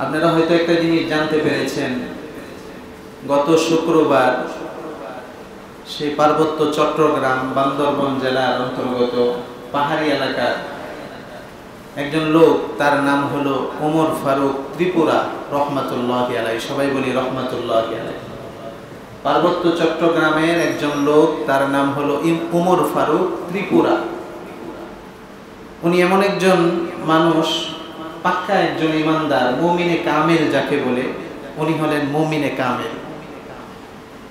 আপনারা হয়তো একটা জিনিস জানতে পেরেছেন, গত শুক্রবার সেই পার্বত্য চট্টগ্রাম বান্দরবান জেলার অন্তর্গত পাহাড়ি এলাকার একজন লোক, তার নাম হলো ওমর ফারুক ত্রিপুরা রহমাতুল্লাহি আলাইহি, সবাই বলি রহমাতুল্লাহি আলাইহি। পার্বত্য চট্টগ্রামের একজন লোক, তার নাম হলো ওমর ফারুক ত্রিপুরা। উনি এমন একজন মানুষ, পাক্কা একজন ইমানদার, মুমিনে কামেল যাকে বলে, উনি হলেন মুমিনে কামেল।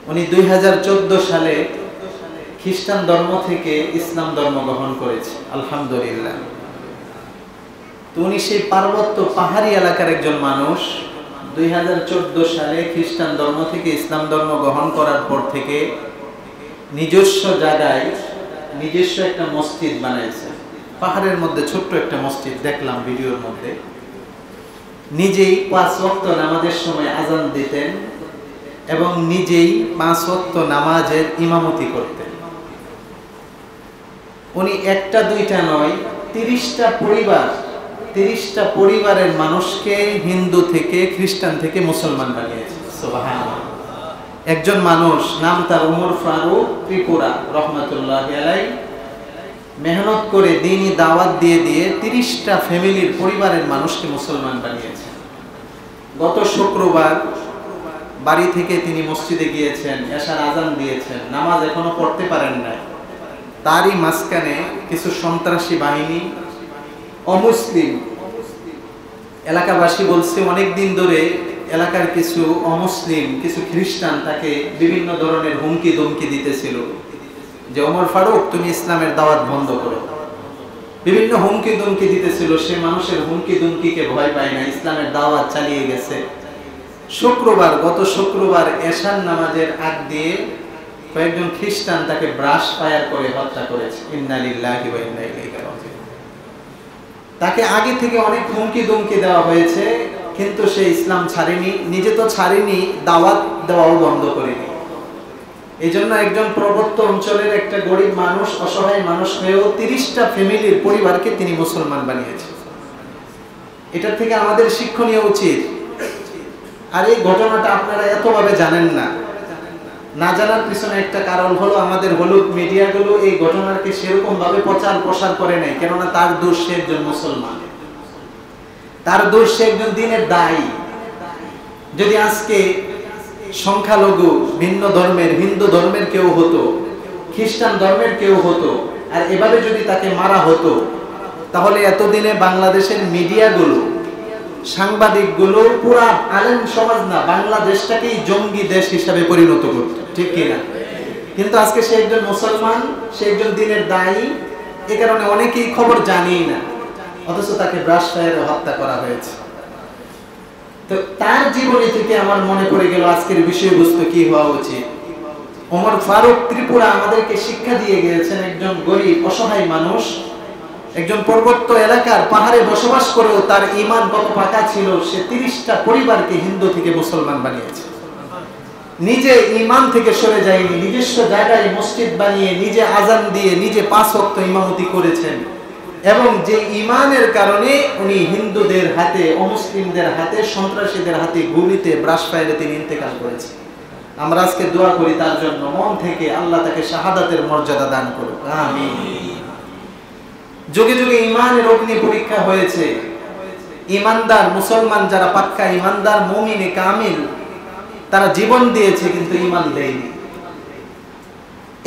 উনি 2014 সালে খ্রিস্টান ধর্ম থেকে ইসলাম ধর্ম গ্রহণ করেছে, আলহামদুলিল্লাহ। তো উনি সেই পার্বত্য পাহাড়ি এলাকার একজন মানুষ। 2014 সালে খ্রিস্টান ধর্ম থেকে ইসলাম ধর্ম গ্রহণ করার পর থেকে নিজস্ব জায়গায় নিজস্ব একটা মসজিদ বানাইছে, পাহাড়ের মধ্যে ছোট্ট একটা মসজিদ, দেখলাম ভিডিওর মধ্যে। নিজেই 5 ওয়াক্ত নামাজের সময় আজান দিতেন এবং নিজেই 5 ওয়াক্ত নামাজের ইমামতি করতেন। উনি একটা দুইটা নয়, 30টা পরিবারের মানুষকে হিন্দু থেকে খ্রিস্টান থেকে মুসলমান বানিয়েছে, সুবহানাল্লাহ। একজন মানুষ, নাম তার ওমর ফারুক ত্রিপুরা রহমাতুল্লাহি আলাইহি, মেহনত করে দ্বীনি দাওয়াত দিয়ে 30টা ফ্যামিলির পরিবারের মানুষকে মুসলমান বানিয়েছে। গত শুক্রবার বাড়ি থেকে তিনি মসজিদে গিয়েছেন, এশার আজান দিয়েছেন, নামাজ এখনো পড়তে পারেন নাই। তারই মাঝখানে কিছু সন্ত্রাসী বাহিনী, অমুসলিম, এলাকাবাসী বলছে অনেকদিন ধরে এলাকার কিছু অমুসলিম, কিছু খ্রিস্টান তাকে বিভিন্ন ধরনের হুমকি ধমকি দিতেছিল যে ওমর ফারুক তুমি ইসলামের দাওয়াত বন্ধ করো। বিভিন্ন হুমকি ধমকি দিতেছিল, সে মানুষের হুমকি ধমকিকে ভয় পায় না, ইসলামের দাওয়াত চালিয়ে গেছে। গত শুক্রবার এশার নামাজের আগ দিয়ে কয়েকজন খ্রিস্টান তাকে ব্রাশ ফায়ার করে হত্যা করেছে। ইন্না লিল্লাহি ওয়া ইন্না ইলাইহি রাজিউন। তাকে আগে থেকে অনেক হুমকি ধমকি দেওয়া হয়েছে, কিন্তু সে ইসলাম ছাড়েনি, নিজে তো ছাড়েনি, দাওয়াত দেওয়াও বন্ধ করেনি। এই জন্য একজন পার্বত্য অঞ্চলের একটা গরিব মানুষ, অসহায় মানুষ হয়েও 30টা ফ্যামিলির পরিবারকে তিনি মুসলমান বানিয়েছেন। এটার থেকে আমাদের শিক্ষণীয় উচিত। আর এই ঘটনাটা আপনারা এতভাবে জানেন না, না জানার পিছনে একটা কারণ হলো আমাদের হলুদ মিডিয়াগুলো এই ঘটনাকে সেরকম ভাবে প্রচার প্রসার করে নাই। কেননা তার দোষ, সে একজন মুসলমান, তার দোষ, সে একজন দ্বীনের দায়ী। যদি আজকে সংখ্যালঘু ভিন্ন ধর্মের, হিন্দু ধর্মের কেউ হতো, খ্রিস্টান ধর্মের কেউ হতো, আর এভাবে যদি তাকে মারা হতো, তাহলে এতদিনে বাংলাদেশের মিডিয়াগুলো, সাংবাদিকগুলো পুরা আলেম সমাজ না, বাংলাদেশটাকেই জঙ্গি দেশ হিসাবে পরিণত করত, ঠিক কিনা? কিন্তু আজকে সে একজন মুসলমান, সে একজন দ্বীনের দায়ী, এ কারণে অনেকেই খবর জানেই না, অথচ তাকে ব্রাশ ফায়ারে হত্যা করা হয়েছে। তো তার জীবনী থেকে আমার মনে পড়ে গেল আজকের বিষয়বস্তু কি হওয়া উচিত। ওমর ফারুক ত্রিপুরা আমাদেরকে শিক্ষা দিয়ে গিয়েছেন, একজন গরিব অসহায় মানুষ, একজন পার্বত্য এলাকার পাহাড়ে বসবাস করেও তার ঈমান কত পাকা ছিল, সে 30টা পরিবারকে হিন্দু থেকে মুসলমান বানিয়েছে। নিজে ঈমান থেকে সরে যায়নি, নিজস্ব জায়গায় মসজিদ বানিয়ে নিজে আজান দিয়ে নিজে 5 ওয়াক্ত ইমামতি করেছেন, এবং যে ঈমানের কারণে উনি হিন্দুদের হাতে, অমুসলিমদের হাতে, সন্ত্রাসীদের হাতে গুলিতে, ব্রাশ ফায়ারে তিনি ইন্তেকাল করেছেন। আমরা আজকে দোয়া করি তার জন্য মন থেকে, আল্লাহ তাকে শাহাদাতের মর্যাদা দান করুক, আমিন। যুগে যুগে ঈমানের অগ্নি পরীক্ষা হয়েছে। ঈমানদার মুসলমান যারা পাক্কা ঈমানদার, মুমিনে কামিল, তারা জীবন দিয়েছে কিন্তু ঈমান দেয়নি।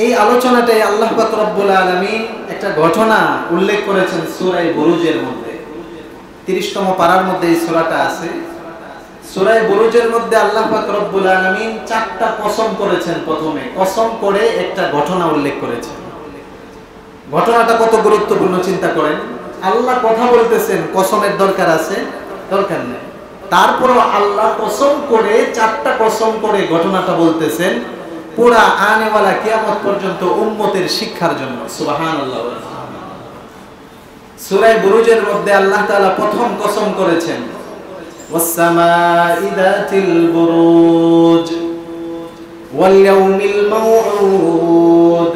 এই আলোচনাটাই আল্লাহ পাক রব্বুল আলামিন একটা ঘটনা উল্লেখ করেছেন সূরা বুরুজের মধ্যে। 30তম পারার মধ্যে এই সূরাটা আছে। সূরা বুরুজের মধ্যে আল্লাহ পাক রব্বুল আলামিন 4টা কসম করেছেন। প্রথমে কসম করে একটা ঘটনা উল্লেখ করেছেন। ঘটনাটা কত গুরুত্বপূর্ণ চিন্তা করেন। আল্লাহ কথা বলতেছেন, কসমের দরকার আছে? দরকার নেই। তারপরও আল্লাহ কসম করে 4টা কসম করে ঘটনাটা বলতেছেন পুরা আনেওয়ালা কিয়ামত পর্যন্ত উম্মতের শিক্ষার জন্য, সুবহানাল্লাহ। সূরা বুরুজের মধ্যে আল্লাহ তাআলা প্রথম কসম করেছেন, ওয়াস-সামাই যাতিল বুরুজ ওয়াল ইয়াউমিল মাউউদ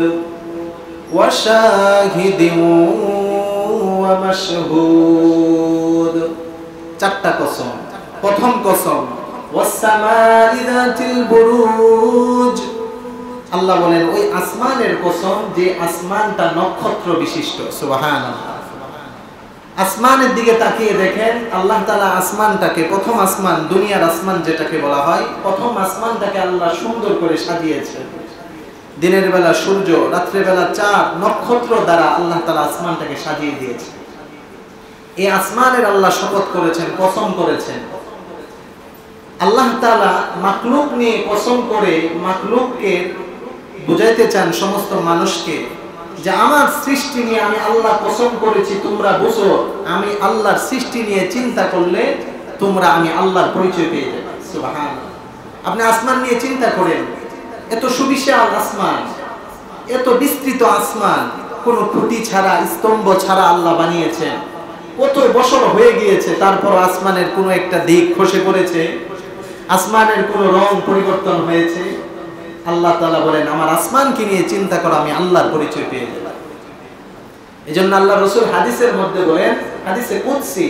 ওয়া শাহিদিন ওয়া মাশহুদ। 4টা কসম। প্রথম কসম ওয়াস-সামা'i যাতিল বুরুজ, আল্লাহ বলেন ওই আসমানের কসম যে আসমানটা নক্ষত্র বিশিষ্ট। সুবহানাল্লাহ। আসমানের দিকে তাকিয়ে দেখেন, আল্লাহ তাআলা আসমানটাকে, প্রথম আসমান, দুনিয়ার আসমান যেটাকে বলা হয়, প্রথম আসমানটাকে আল্লাহ সুন্দর করে সাজিয়েছেন। দিনের বেলা সূর্য, রাত্রের বেলা চাঁদ, নক্ষত্র দ্বারা আল্লাহ তাআলা আসমানটাকে সাজিয়ে দিয়েছেন। এই আসমানের আল্লাহ শপথ করেছেন, কসম করেছেন। আল্লাহ তাআলা মাখলুক নিয়ে কসম করে মাখলুককে বুঝাইতে চান সমস্ত মানুষকে যে আমার সৃষ্টি নিয়ে আমি আল্লাহ কসম করেছি, তোমরা বুঝো আমি আল্লাহর সৃষ্টি নিয়ে চিন্তা করলে তোমরা আমি আল্লাহর পরিচয় পেয়ে যাবে। সুবহানাল্লাহ। আপনি আসমান নিয়ে চিন্তা করেন, এত সুবিশাল আসমান, এত বিস্তৃত আসমান, কোনো খুঁটি ছাড়া, স্তম্ভ ছাড়া আল্লাহ বানিয়েছেন। কত বছর হয়ে গিয়েছে, তারপর আসমানের কোনো একটা দিক খসে পড়েছে, আসমানের কোনো রং পরিবর্তন হয়েছে? আল্লাহ তাআলা বলেন আমার আসমানকে নিয়ে চিন্তা করো, আমি আল্লাহর পরিচয় পেয়ে যাব। এজন্য আল্লাহ রাসূল হাদিসের মধ্যে বলেন, হাদিসে কুদসি,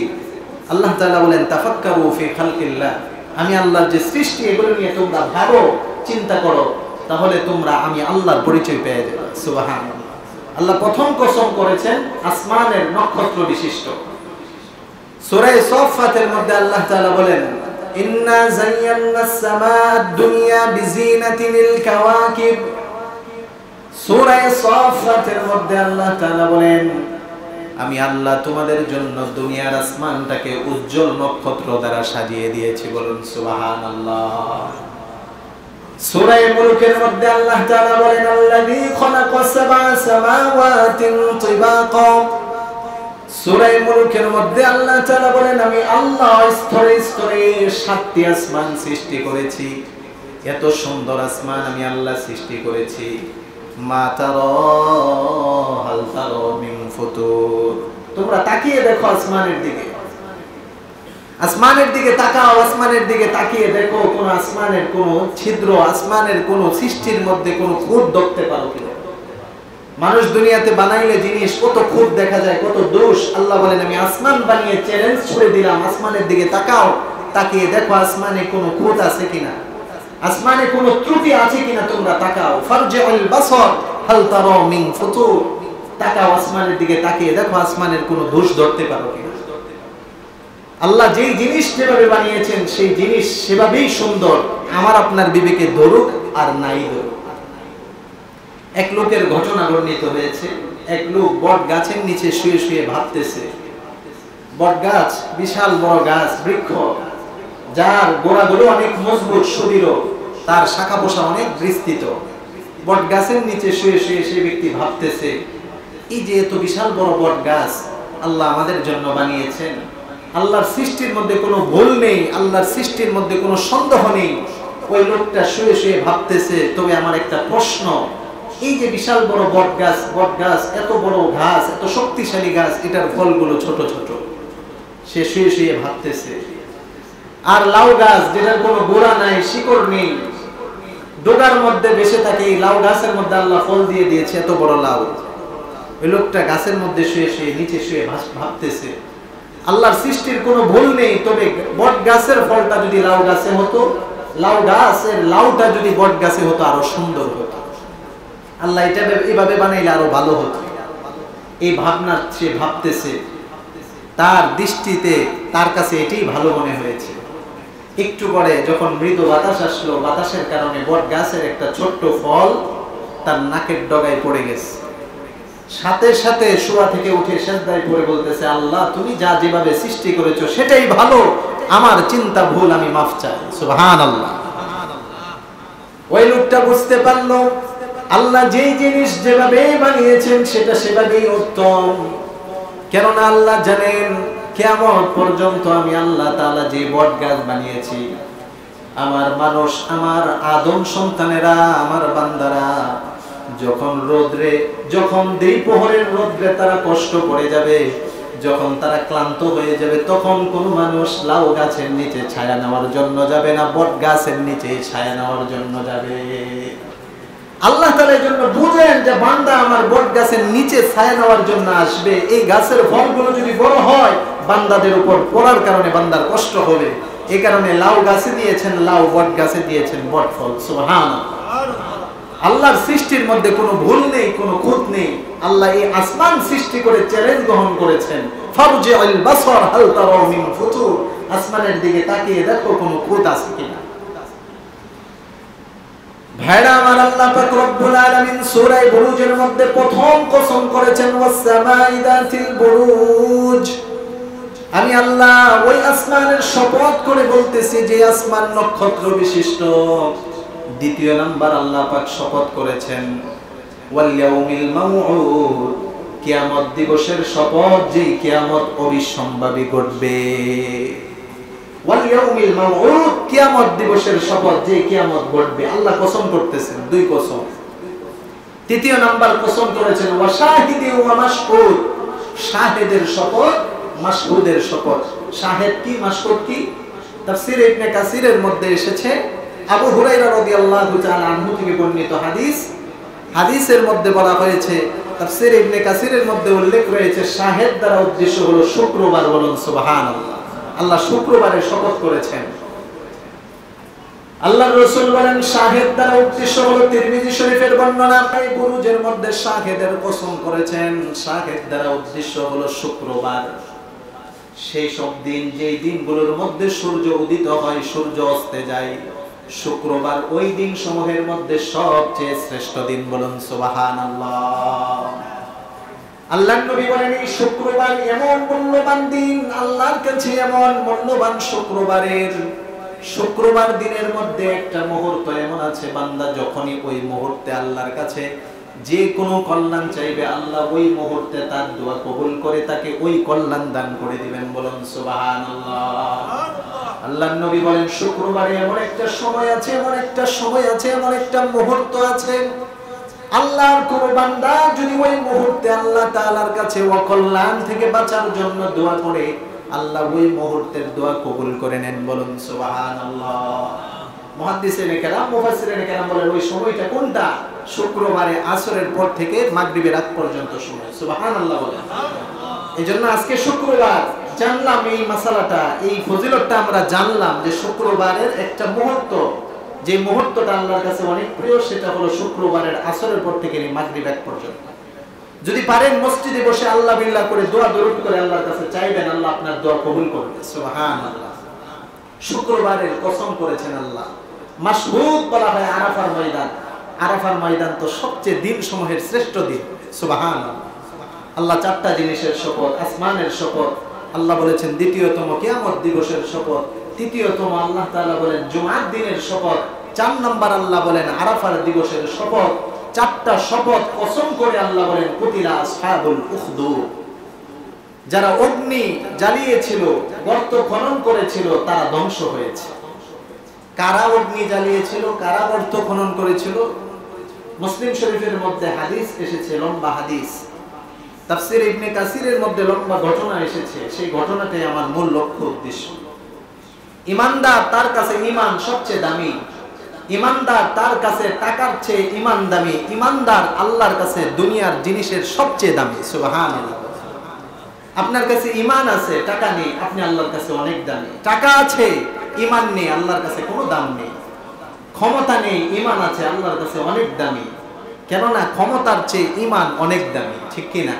আল্লাহ তাআলা বলেন তাফাক্কারু ফি খালকিল্লাহ, আমি আল্লাহর যে সৃষ্টি এগুলো নিয়ে তোমরা ভাবো, চিন্তা করো, তাহলে তোমরা আমি আল্লাহর পরিচয় পেয়ে যাবে। সুবহানাল্লাহ। আল্লাহ প্রথম কসম করেছেন আসমানের নক্ষত্র বিশিষ্ট। সূরা সাফফাতের মধ্যে আল্লাহ তাআলা বলেন ইন্না যায়্যানাস সামাআদ দুনিয়া বিজিনাতিল কাওয়াকিব। সূরা সাফফাতের মধ্যে আল্লাহ তাআলা বলেন আমি আল্লাহ তোমাদের জন্য দুনিয়ার আসমানটাকে উজ্জ্বল নক্ষত্র দ্বারা সাজিয়ে দিয়েছি। বলুন সুবহানাল্লাহ। সূরা মুলকের মধ্যে আল্লাহ তাআলা বলেন আল্লাযী খালাকাস সাবআ সামাওয়াতিন তিবাকা। সূরা মুলকের মধ্যে আল্লাহ তাআলা বলেন আমি আল্লাহ স্তরে স্তরে 7টি আসমান সৃষ্টি করেছি। এত সুন্দর আসমান আমি আল্লাহ সৃষ্টি করেছি। মা তারা হাল তারা মিন ফুতুর, তোমরা তাকিয়ে দেখো আসমানের দিকে, আসমানের দিকে তাকাও, আসমানের দিকে তাকিয়ে দেখো কোন আসমানের কোন ছিদ্র, আসমানের কোন সৃষ্টির মধ্যে কোন খুঁত দেখতে পারো কিনা? মানুষ দুনিয়াতে বানাইলে জিনিস কত খুঁত দেখা যায়, কত দোষ। আল্লাহ বলেন আমি আসমান বানিয়ে চ্যালেঞ্জ ছুড়ে দিলাম, আসমানের দিকে তাকাও, তাকিয়ে দেখো আসমানে কোনো খুঁত আছে কিনা, আসমানে কোনো ত্রুটি আছে কিনা তোমরা তাকাও। ফারজিউল বাসর হাল তারা মিন ফুতুর, তাকাও আসমানের দিকে, তাকিয়ে দেখো আসমানের কোনো দোষ ধরতে পারো কিনা। আল্লাহ যেই জিনিস যেভাবে বানিয়েছেন সেই জিনিস সেভাবেই সুন্দর, আমার আপনার বিবেকে ধরুক আর নাই ধরুক। এক লোকের ঘটনা বর্ণিত হয়েছে। এক লোক বট গাছের নিচে শুয়ে শুয়ে ভাবতেছে। বট গাছ বিশাল বড় গাছ, বৃক্ষ, যার গোড়াগুলো অনেক মজবুত, সুদৃঢ়, তার শাখা পোষা অনেক বিস্তৃত। বট গাছের নিচে শুয়ে শুয়ে সেই ব্যক্তি ভাবতেছে এই যে এত বিশাল বড় বট গাছ আল্লাহ আমাদের জন্য বানিয়েছেন, আল্লাহর সৃষ্টির মধ্যে কোনো ভুল নেই, আল্লাহর সৃষ্টির মধ্যে কোনো সন্দেহ নেই। ওই লোকটা শুয়ে শুয়ে ভাবতেছে তবে আমার একটা প্রশ্ন, এই যে বিশাল বড় বট গাছ, এত বড় গাছ, এত শক্তিশালী গাছ, এটার ফলগুলো ছোট ছোট। সে শুয়ে শুয়ে ভাবতেছে। আর লাউ গাছ যেটার কোনো গোড়া নাই, শিকড় নেই, ডোগার মধ্যে বেঁচে থাকে, এই লাউ গাছের মধ্যে আল্লাহ ফল দিয়ে দিয়েছে এত বড় লাউ। ওই লোকটা গাছের মধ্যে শুয়ে শুয়ে নিচে শুয়ে ভাবতেছে আল্লাহর সৃষ্টির কোনো ভুল নেই, তবে বট গাছের ফলটা যদি লাউ গাছে হতো, লাউ গাছের লাউটা যদি বট গাছে হতো আরো সুন্দর হতো, আল্লাহ এটা এভাবে বানাইলে আরো ভালো হতো। এই ভাবনা সে ভাবতেছে, তার দৃষ্টিতে তার কাছে এটাই ভালো মনে হয়েছে। একটু পরে যখন মৃদু বাতাস আসলো, বাতাসের কারণে বট গাছের একটা ছোট্ট ফল তার নাকের ডগায় পড়ে গেছে। সাথে সাথে শোয়া থেকে উঠে সেজদায় পড়ে বলতেছে আল্লাহ তুমি যা যেভাবে সৃষ্টি করেছো সেটাই ভালো, আমার চিন্তা ভুল, আমি মাফ চাই। সুবহানাল্লাহ। ওই লোকটা বুঝতে পারলো আল্লাহ যেই জিনিস যেভাবে বানিয়েছেন সেটা সেভাবেই উত্তম। কেননা আল্লাহ জানেন কিয়ামত পর্যন্ত আমি আল্লাহ তাআলা যে বট গাছ বানিয়েছি, আমার মানুষ, আমার আদম সন্তানেরা, আমার বান্দারা যখন রোদ্রে, যখন দ্বিপ্রহরের রোদ্রে তারা কষ্ট করে যাবে, যখন তারা ক্লান্ত হয়ে যাবে, তখন কোন মানুষ লাউ গাছের নিচে ছায়া নেওয়ার জন্য যাবে না, বট গাছের নিচে ছায়া নেওয়ার জন্য যাবে। আল্লাহ তাআলা এর জন্য বুঝেন যে বান্দা আমার বট গাছের নিচে ছায়া নেওয়ার জন্য আসবে। এই গাছের ফলগুলো যদি বড় হয় বান্দাদের উপর পড়ার কারণে বান্দার কষ্ট হবে, এই কারণে লাউ গাছে দিয়েছেন লাউ, বট গাছে দিয়েছেন বট ফল। সুবহানাল্লাহ। আল্লাহর সৃষ্টির মধ্যে কোনো ভুল নেই, কোনো খুঁত নেই। আল্লাহ এই আসমান সৃষ্টি করে চ্যালেঞ্জ গ্রহণ করেছেন, ফারজিউল বাসর হাল তারা মিন ফুতুর, আসমানের দিকে তাকিয়ে দেখো কোনো খুঁত আছে কিনা। ভাইরা আমার, আল্লাহ পাক রব্বুল আলামিন সূরা বুরুজের মধ্যে প্রথম কসম করেছেন ওয়াস সামাই যাতিল বুরুজ। আমি আল্লাহ ওই আসমানের শপথ করে বলতেছি যে আসমান নক্ষত্র বিশিষ্ট। দ্বিতীয় নাম্বার আল্লাহ পাক শপথ করেছেন ওয়াল ইয়াউমিল মাউউদ, কিয়ামত দিবসের শপথ, যে কিয়ামত অবিসম্ভাবী ঘটবে। ওয়াল ইয়াউমিল মাউউদ, কিয়ামত দিবসের শপথ, যে কিয়ামত ঘটবে। আল্লাহ কসম করতেছেন, দুই কসম। তৃতীয় নাম্বার কসম করেছেন ওয়া শাহিদি ওয়া মাশহুদ, শাহেদের শপথ, মাশহুদের শপথ। শাহেদ কি, মাশহুদ কি? তাফসীর ইবনে কাসিরের মধ্যে এসেছে, আবু হুরায়রা রাদিয়াল্লাহু তাআলা আনহু থেকে বর্ণিত হাদিস। হাদিসের মধ্যে বলা হয়েছে, তাফসীর ইবনে কাসিরের মধ্যে উল্লেখ রয়েছে, শাহেদ দ্বারা উদ্দেশ্য হলো শুক্রবার। বলুন সুবহানাল্লাহ। আল্লাহ শুক্রবারের শপথ করেছেন। আল্লাহর রাসূল বলেন শাহেদ দ্বারা উদ্দেশ্য হলো, তিরমিজি শরীফের বর্ণনা, এই বুরুজের মধ্যে শাহেদের কসম করেছেন। শাহেদ দ্বারা উদ্দেশ্য হলো শুক্রবার। সেই সব দিন, যেই দিনগুলোর মধ্যে সূর্য উদিত হয়, সূর্য অস্তে যায়, শুক্রবার ওই দিন সমূহের মধ্যে সবচেয়ে শ্রেষ্ঠ দিন। বলুন সুবহানাল্লাহ। আল্লাহর নবী বলেন এই শুক্রবার এমন মূল্যবান দিন, আল্লাহর কাছে এমন মূল্যবান শুক্রবারের, শুক্রবার দিনের মধ্যে একটা মুহূর্ত এমন আছে, বান্দা যখনই ওই মুহূর্তে আল্লাহর কাছে যে কোনো কল্যাণ চাইবে, আল্লাহ ওই মুহূর্তে তার দোয়া কবুল করে তাকে ওই কল্যাণ দান করে দিবেন। বলুন সুবহানাল্লাহ। আল্লাহর নবী বলেন শুক্রবারে এমন একটা সময় আছে, এমন একটা সময় আছে, এমন একটা মুহূর্ত আছে, আল্লাহর কোন বান্দা যদি ওই মুহূর্তে আল্লাহ তাআলার কাছে অকল্যাণ থেকে বাঁচার জন্য দোয়া করে, আল্লাহ ওই মুহূর্তের দোয়া কবুল করে নেন। বলুন সুবহানাল্লাহ। মুহাদ্দিসিনে কেরাম, মুফাসসিরিনে কেরাম বলেন ওই সময়টা কোনটা? শুক্রবারে আসরের পর থেকে মাগরিবের আগ পর্যন্ত সময়। সুবহানাল্লাহ বলেন। এইজন্য আজকে শুক্রবার জানলাম এই মাসালাটা, এই ফজিলতটা আমরা জানলাম যে শুক্রবারের একটা মুহূর্ত, যে মুহূর্তটা আল্লাহর কাছে অনেক প্রিয়, সেটা হলো শুক্রবারের আসরের পর থেকে মাগরিব আগ পর্যন্ত। যদি পারেন মসজিদে বসে আল্লাহ বিল্লাহ করে দোয়া দরুদ করে আল্লাহর কাছে চাইবেন, আল্লাহ আপনার দোয়া কবুল করবে। সুবহানাল্লাহ। শুক্রবারের কসম করেছেন আল্লাহ। মাশহুদ বলা হয় আরাফার ময়দান। আরাফার ময়দান তো সবচেয়ে দিন সমূহের শ্রেষ্ঠ দিন। সুবহানাল্লাহ। আল্লাহ চারটা জিনিসের শপথ, আসমানের শপথ আল্লাহ বলেছেন, দ্বিতীয়তম কিয়ামত দিবসের শপথ, তৃতীয়তম আল্লাহ তাআলা বলেন জুমার দিনের শপথ, 4 নম্বর আল্লাহ বলেন আরাফার দিবসের শপথ। চারটা শপথ কসম করে আল্লাহ বলেন কুতিলা আসহাবুল উখদুদ, যারা অগ্নি জ্বালিয়েছিল, গর্ত খনন করেছিল, তারা ধ্বংস হয়েছে। কারা অগ্নি জ্বালিয়েছিল, কারা গর্ত খনন করেছিল? মুসলিম শরীফের মধ্যে হাদিস এসেছে, লম্বা হাদিস। তাফসীর ইবনে কাসিরের মধ্যে লম্বা ঘটনা এসেছে। সেই ঘটনাটাই আমার মূল লক্ষ্য উদ্দেশ্য। ইমানদার, তার কাছে ইমান সবচেয়ে দামি। ইমানদার, তার কাছে টাকার চেয়ে ইমান দামি। ইমানদার আল্লাহর কাছে দুনিয়ার জিনিসের সবচেয়ে দামি। সুবহানাল্লাহ। আপনার কাছে ইমান আছে, টাকা নেই, আপনি আল্লাহর কাছে অনেক দামি। টাকা আছে, ইমান নেই, আল্লাহর কাছে কোনো দাম নেই। ক্ষমতা নেই, ইমান আছে, আল্লাহর কাছে অনেক দামি। কেননা ক্ষমতার চেয়ে ইমান অনেক দামি। ঠিক কিনা?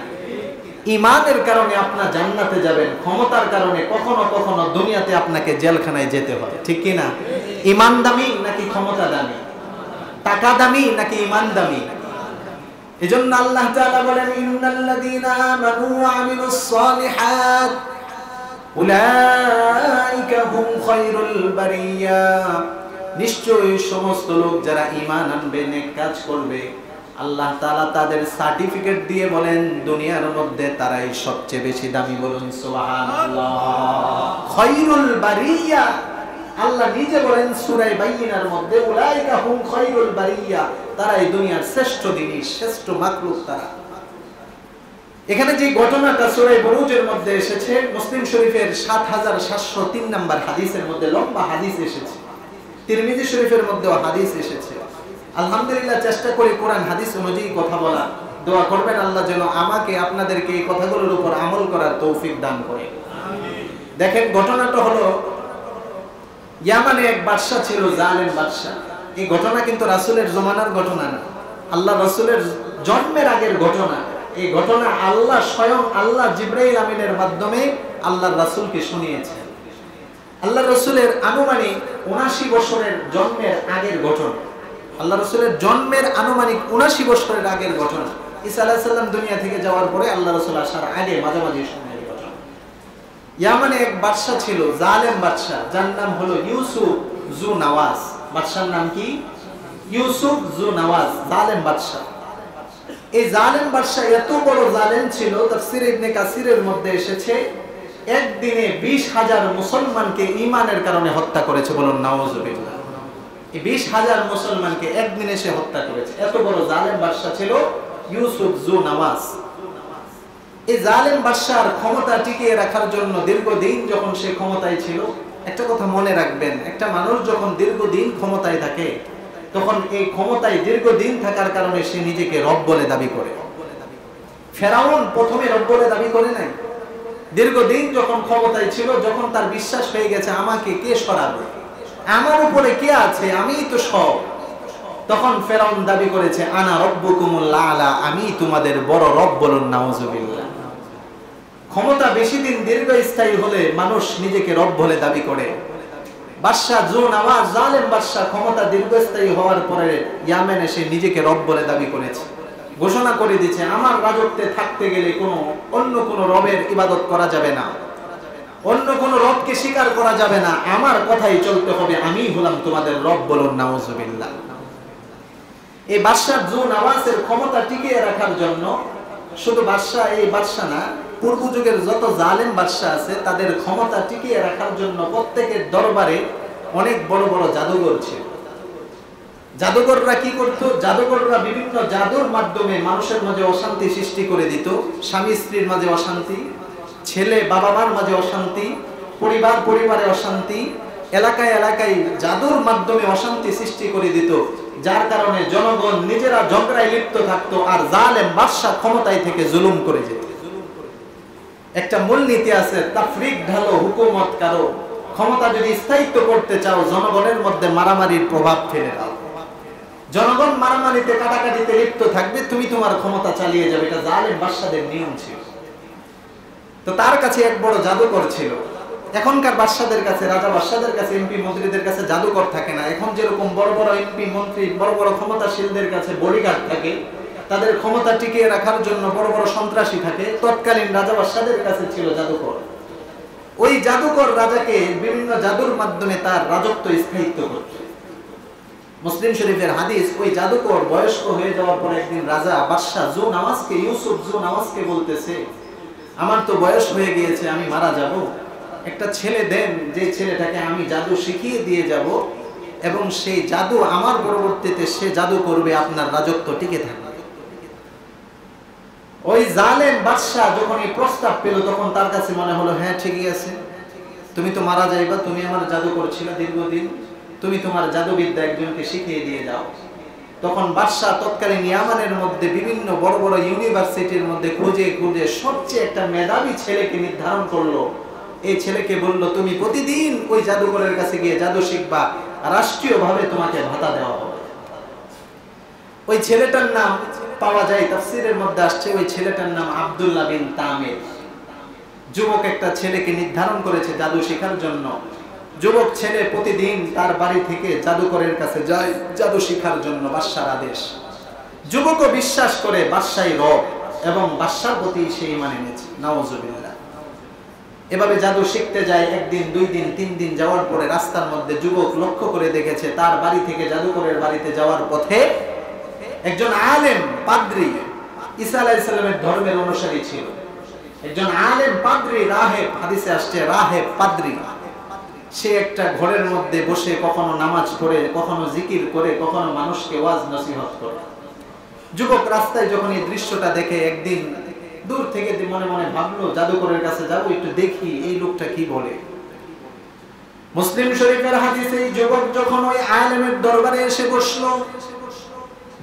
ইমানের কারণে আপনার জান্নাতে যাবেন, ক্ষমতার কারণে কখনো কখনো দুনিয়াতে আপনাকে জেলখানায় যেতে হয়। ঠিক কিনা? ইমান দামি নাকি ক্ষমতা দামি? টাকা দামি নাকি ইমান দামি? এজন্য আল্লাহ তাআলা বলেন ইন্নাল্লাযীনা আমানু ওয়া আমিলুস সালিহাত উলাইকা হুম খায়রুল বারিয়া, নিশ্চয়ই সমস্ত লোক যারা ঈমান আনবে, নেক কাজ করবে, আল্লাহ তাআলা তাদের সার্টিফিকেট দিয়ে বলেন দুনিয়ার মধ্যে তারাই সবচেয়ে বেশি দামি। বলুন সুবহানাল্লাহ। খায়রুল বারিয়া, আল্লাহ নিজে বলেন সূরা বাইয়িনার মধ্যে উলাইকা হুম খায়রুল বারিয়া, তারাই দুনিয়ার শ্রেষ্ঠ জিনিস, শ্রেষ্ঠ মাখলুক তারা। এখানে যে ঘটনাটা সূরা বুরুজের মধ্যে এসেছে, মুসলিম শরীফের ৭৭০৩ নম্বর হাদিসের মধ্যে লম্বা হাদিস এসেছে। তিরমিজি শরীফের মধ্যেও হাদিস এসেছে। আলহামদুলিল্লাহ, চেষ্টা করি কোরআন হাদিস অনুযায়ী কথা বলা। দোয়া করবেন আল্লাহ যেন আমাকে আপনাদেরকে এই কথাগুলোর উপর আমল করার তৌফিক দান করে। দেখেন ঘটনাটা হলো, ইয়ামানে এক বাদশা ছিল, জালেম বাদশা। এই ঘটনা কিন্তু রাসূলের জমানার ঘটনা না, আল্লাহ রাসূলের জন্মের আগের ঘটনা। এই ঘটনা আল্লাহ স্বয়ং আল্লাহ জিবরাইল আমিনের মাধ্যমে আল্লাহর রাসূলকে শুনিয়েছেন। আল্লাহ রাসূলের আনুমানিক ৭৯ বছরের জন্মের আগের ঘটনা। আল্লাহ রাসূলের জন্মের আনুমানিক ৭৯ বছরের আগের ঘটনা। ঈসা আলাইহিস সালাম দুনিয়া থেকে যাওয়ার পরে আল্লাহ রাসূল আসার আগে মাঝামাঝি সময়ের ঘটনা। ইয়ামানে এক বাদশা ছিল, জালেম বাদশা, যার নাম হলো ইউসুফ জু নওয়াজ। বাদশার নাম কি? ইউসুফ জু নওয়াজ, জালেম বাদশা। এই জালেম বাদশা এত বড় জালেম ছিল, তাফসীর ইবনে কাসিরের মধ্যে এসেছে একদিনে ২০,০০০ মুসলমানকে ঈমানের কারণে হত্যা করেছে। বলুন নাউযুবিল্লাহ। এই ২০,০০০ মুসলমানকে একদিনে সে হত্যা করেছে। এত বড় জালেম বাদশা ছিল ইউসুফ জু নওয়াজ। এই জালেম বাদশার ক্ষমতা টিকিয়ে রাখার জন্য দীর্ঘদিন যখন সে ক্ষমতায় ছিল, একটা কথা মনে রাখবেন, একটা মানুষ যখন দীর্ঘদিন ক্ষমতায় থাকে তখন এই ক্ষমতায় দীর্ঘদিন থাকার কারণে সে নিজেকে রব বলে দাবি করে। ফেরাউন প্রথমে রব বলে দাবি করে নাই। দীর্ঘদিন যখন ক্ষমতায় ছিল, যখন তার বিশ্বাস হয়ে গেছে আমাকে কে সরাবে, আমার উপরে কে আছে, আমিই তো সব, তখন ফেরাউন দাবি করেছে আনা রব্বুকুমুল আলা, আমি তোমাদের বড় রব। বলুন নাউযুবিল্লাহ। ক্ষমতা বেশি দিন দীর্ঘস্থায়ী হলে মানুষ নিজেকে রব বলে দাবি করে। বাদশা জু নওয়াজ, জালেম বাদশা, ক্ষমতা দীর্ঘস্থায়ী হওয়ার পরে ইয়ামেনে সে নিজেকে রব বলে দাবি করেছে। ঘোষণা করে দিয়েছে আমার রাজত্বে থাকতে গেলে অন্য কোনো রবের ইবাদত করা যাবে না, অন্য কোনো রবকে স্বীকার করা যাবে না, আমার কথাই চলতে হবে, আমিই হলাম তোমাদের রব। বলুন নাউযুবিল্লাহ। এই বাদশা জু নওয়াজের ক্ষমতা টিকিয়ে রাখার জন্য শুধু এই বাদশা না, পূর্ব যুগের যত জালেম বাদশা আছে তাদের ক্ষমতা টিকিয়ে রাখার জন্য প্রত্যেকের দরবারে অনেক বড় বড় জাদুঘর ছিল। জাদুঘররা কি করত? জাদুঘররা বিভিন্ন জাদুর মাধ্যমে মানুষের মাঝে অশান্তি সৃষ্টি করে দিত। স্বামী স্ত্রীর মাঝে অশান্তি, ছেলে বাবা মার মাঝে অশান্তি, পরিবারে অশান্তি, এলাকায় এলাকায় জাদুর মাধ্যমে অশান্তি সৃষ্টি করে দিত, যার কারণে জনগণ নিজেরা ঝগড়ায় লিপ্ত থাকতো আর জালেম বাদশা ক্ষমতায় থেকে জুলুম করে যেত। একটা মূলনীতি আছে, তাফরিক ঢালো হুকুমত কারো। ক্ষমতা যদি স্থায়িত্ব করতে চাও, জনগণের মধ্যে মারামারির প্রভাব ফেলে দাও। জনগণ মারামারিতে কাটাকাটিতে লিপ্ত থাকবে, তুমি তোমার ক্ষমতা চালিয়ে যাবে। এটা জালেম বাদশাদের নিয়ম ছিল। তো তার কাছে এক বড় জাদুকর ছিল। এখনকার বাদশাদের কাছে, রাজা বাদশাদের কাছে, এমপি মন্ত্রীদের কাছে জাদুকর থাকে না। এখন যেরকম বড় বড় এমপি মন্ত্রী, বড় বড় ক্ষমতাশীলদের কাছে বডিগার্ড থাকে, তাদের ক্ষমতা টিকিয়ে রাখার জন্য বড় বড় সন্ত্রাসী থাকে, তৎকালীন রাজা বাদশাদের কাছে ছিল জাদুকর। ওই জাদুকর রাজাকে বিভিন্ন জাদুর মাধ্যমে তার রাজত্ব স্থায়িত্ব করত। মুসলিম শরীফের হাদিস, ওই জাদুকর বয়স্ক হয়ে যাওয়ার পর একদিন রাজা বাদশা জু নওয়াজকে, ইউসুফ জু নওয়াজকে বলতেছে আমার তো বয়স হয়ে গিয়েছে, আমি মারা যাব, একটা ছেলে দেন, যে ছেলেটাকে আমি জাদু শিখিয়ে দিয়ে যাব এবং সেই জাদু আমার পরবর্তীতে সে জাদু করবে, আপনার রাজত্ব টিকে থাকবে। ওই জালেম বাদশা যখন এই প্রস্তাব পেল, তখন তার কাছে মনে হলো হ্যাঁ ঠিকই আছে, তুমি তো মারা যাইবা, তুমি আমার জাদু করছিলে দীর্ঘদিন, তুমি তোমার জাদুবিদ্যা একজনকে শিখিয়ে দিয়ে যাও। তখন বাদশা তৎকালীন ইয়ামানের মধ্যে বিভিন্ন বড় বড় ইউনিভার্সিটির মধ্যে খুঁজে খুঁজে সবচেয়ে একটা মেধাবী ছেলেকে নির্ধারণ করলো। এই ছেলেকে বলল তুমি প্রতিদিন ওই জাদুকরের কাছে গিয়ে জাদু শিখবা, রাষ্ট্রীয়ভাবে তোমাকে ভাতা দেওয়া হবে। ওই ছেলেটার নাম পাওয়া যায়, তাফসীরের মধ্যে আসছে, ওই ছেলেটার নাম আব্দুল্লাহ বিন তামির। যুবক একটা ছেলেকে নির্ধারণ করেছে জাদু শেখার জন্য। যুবক ছেলে প্রতিদিন তার বাড়ি থেকে জাদুকরের কাছে যায় জাদু শেখার জন্য, বাদশার আদেশ। যুবকও বিশ্বাস করে বাদশাই রব এবং বাদশার প্রতি সেই মানে নিয়েছে। নাউযুবিল্লাহ। এভাবে জাদু শিখতে যায়, একদিন, 2 দিন, 3 দিন যাওয়ার পরে রাস্তার মধ্যে যুবক লক্ষ্য করে দেখেছে তার বাড়ি থেকে জাদুকরের বাড়িতে যাওয়ার পথে একজন আলেম পাদ্রী, ঈসা আলাইহিস সালামের ধর্মের অনুসারী ছিল, একজন আলেম পাদ্রী, রাহেব, হাদিসে আসছে রাহেব পাদ্রী। সে একটা ঘরের মধ্যে বসে কখনো নামাজ পড়ে, কখনো জিকির করে, কখনো মানুষকে ওয়াজ নসিহত করে। যুবক রাস্তায় যখন এই দৃশ্যটা দেখে, একদিন দূর থেকে মনে মনে ভাবলো জাদুকরের কাছে যাবো, একটু দেখি এই লোকটা কি বলে। মুসলিম শরীফের হাদিসে এই যুবক যখন ওই আলেমের দরবারে এসে বসলো,